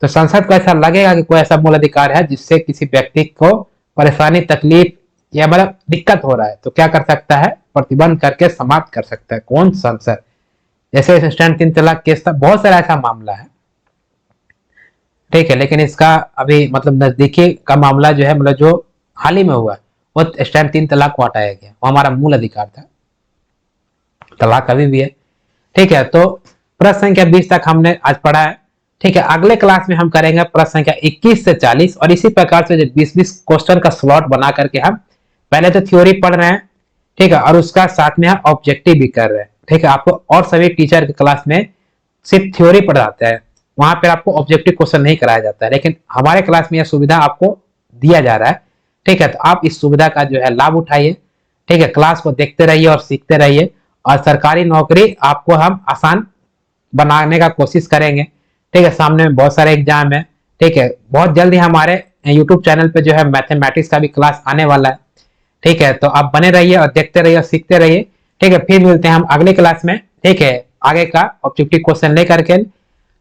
तो संसद को ऐसा लगेगा कि कोई ऐसा मूल अधिकार है जिससे किसी व्यक्ति को परेशानी, तकलीफ या मतलब दिक्कत हो रहा है, तो क्या कर सकता है, प्रतिबंध करके समाप्त कर सकता है। कौन, संसद। जैसे स्टैंड 3 तलाक केस था, बहुत सारा ऐसा मामला है। ठीक है, लेकिन इसका अभी मतलब नजदीकी का मामला जो है, मतलब जो हाल ही में हुआ, वो स्टैंड 3 तलाक को हटाया गया, वो हमारा मूल अधिकार था, तलाक अभी भी है। ठीक है, तो प्रश्न संख्या 20 तक हमने आज पढ़ा है। ठीक है, अगले क्लास में हम करेंगे प्रश्न संख्या 21 से 40, और इसी प्रकार से 20-20 क्वेश्चन का स्लॉट बना करके हम पहले तो थ्योरी पढ़ रहे हैं, ठीक है, और उसका साथ में हम ऑब्जेक्टिव भी कर रहे हैं। ठीक है, आपको और सभी टीचर की क्लास में सिर्फ थ्योरी पढ़ाते हैं, वहां पर आपको ऑब्जेक्टिव क्वेश्चन नहीं कराया जाता है, लेकिन हमारे क्लास में यह सुविधा आपको दिया जा रहा है। ठीक है, तो आप इस सुविधा का जो है लाभ उठाइए। ठीक है, क्लास को देखते रहिए और सीखते रहिए, और सरकारी नौकरी आपको हम आसान बनाने का कोशिश करेंगे। ठीक है, सामने में बहुत सारे एग्जाम है। ठीक है, बहुत जल्दी हमारे यूट्यूब चैनल पे जो है मैथमेटिक्स का भी क्लास आने वाला है। ठीक है, तो आप बने रहिए और देखते रहिए और सीखते रहिए। ठीक है, फिर मिलते हैं हम अगले क्लास में। ठीक है, आगे का ऑब्जेक्टिव क्वेश्चन लेकर के।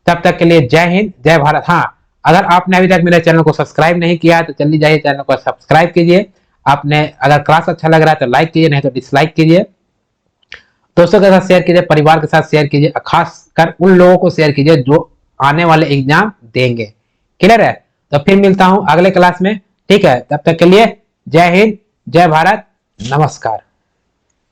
तब तक के लिए जय हिंद, जय भारत। हाँ, अगर आपने अभी तक मेरे चैनल को सब्सक्राइब नहीं किया तो जल्दी जाइए चैनल को सब्सक्राइब कीजिए। आपने अगर क्लास अच्छा लग रहा है तो लाइक कीजिए, नहीं तो डिसलाइक कीजिए। दोस्तों के साथ शेयर कीजिए, परिवार के साथ शेयर कीजिए, खासकर उन लोगों को शेयर कीजिए जो आने वाले एग्जाम देंगे। क्लियर है, तो फिर मिलता हूं अगले क्लास में। ठीक है, तब तक के लिए जय हिंद, जय भारत, नमस्कार।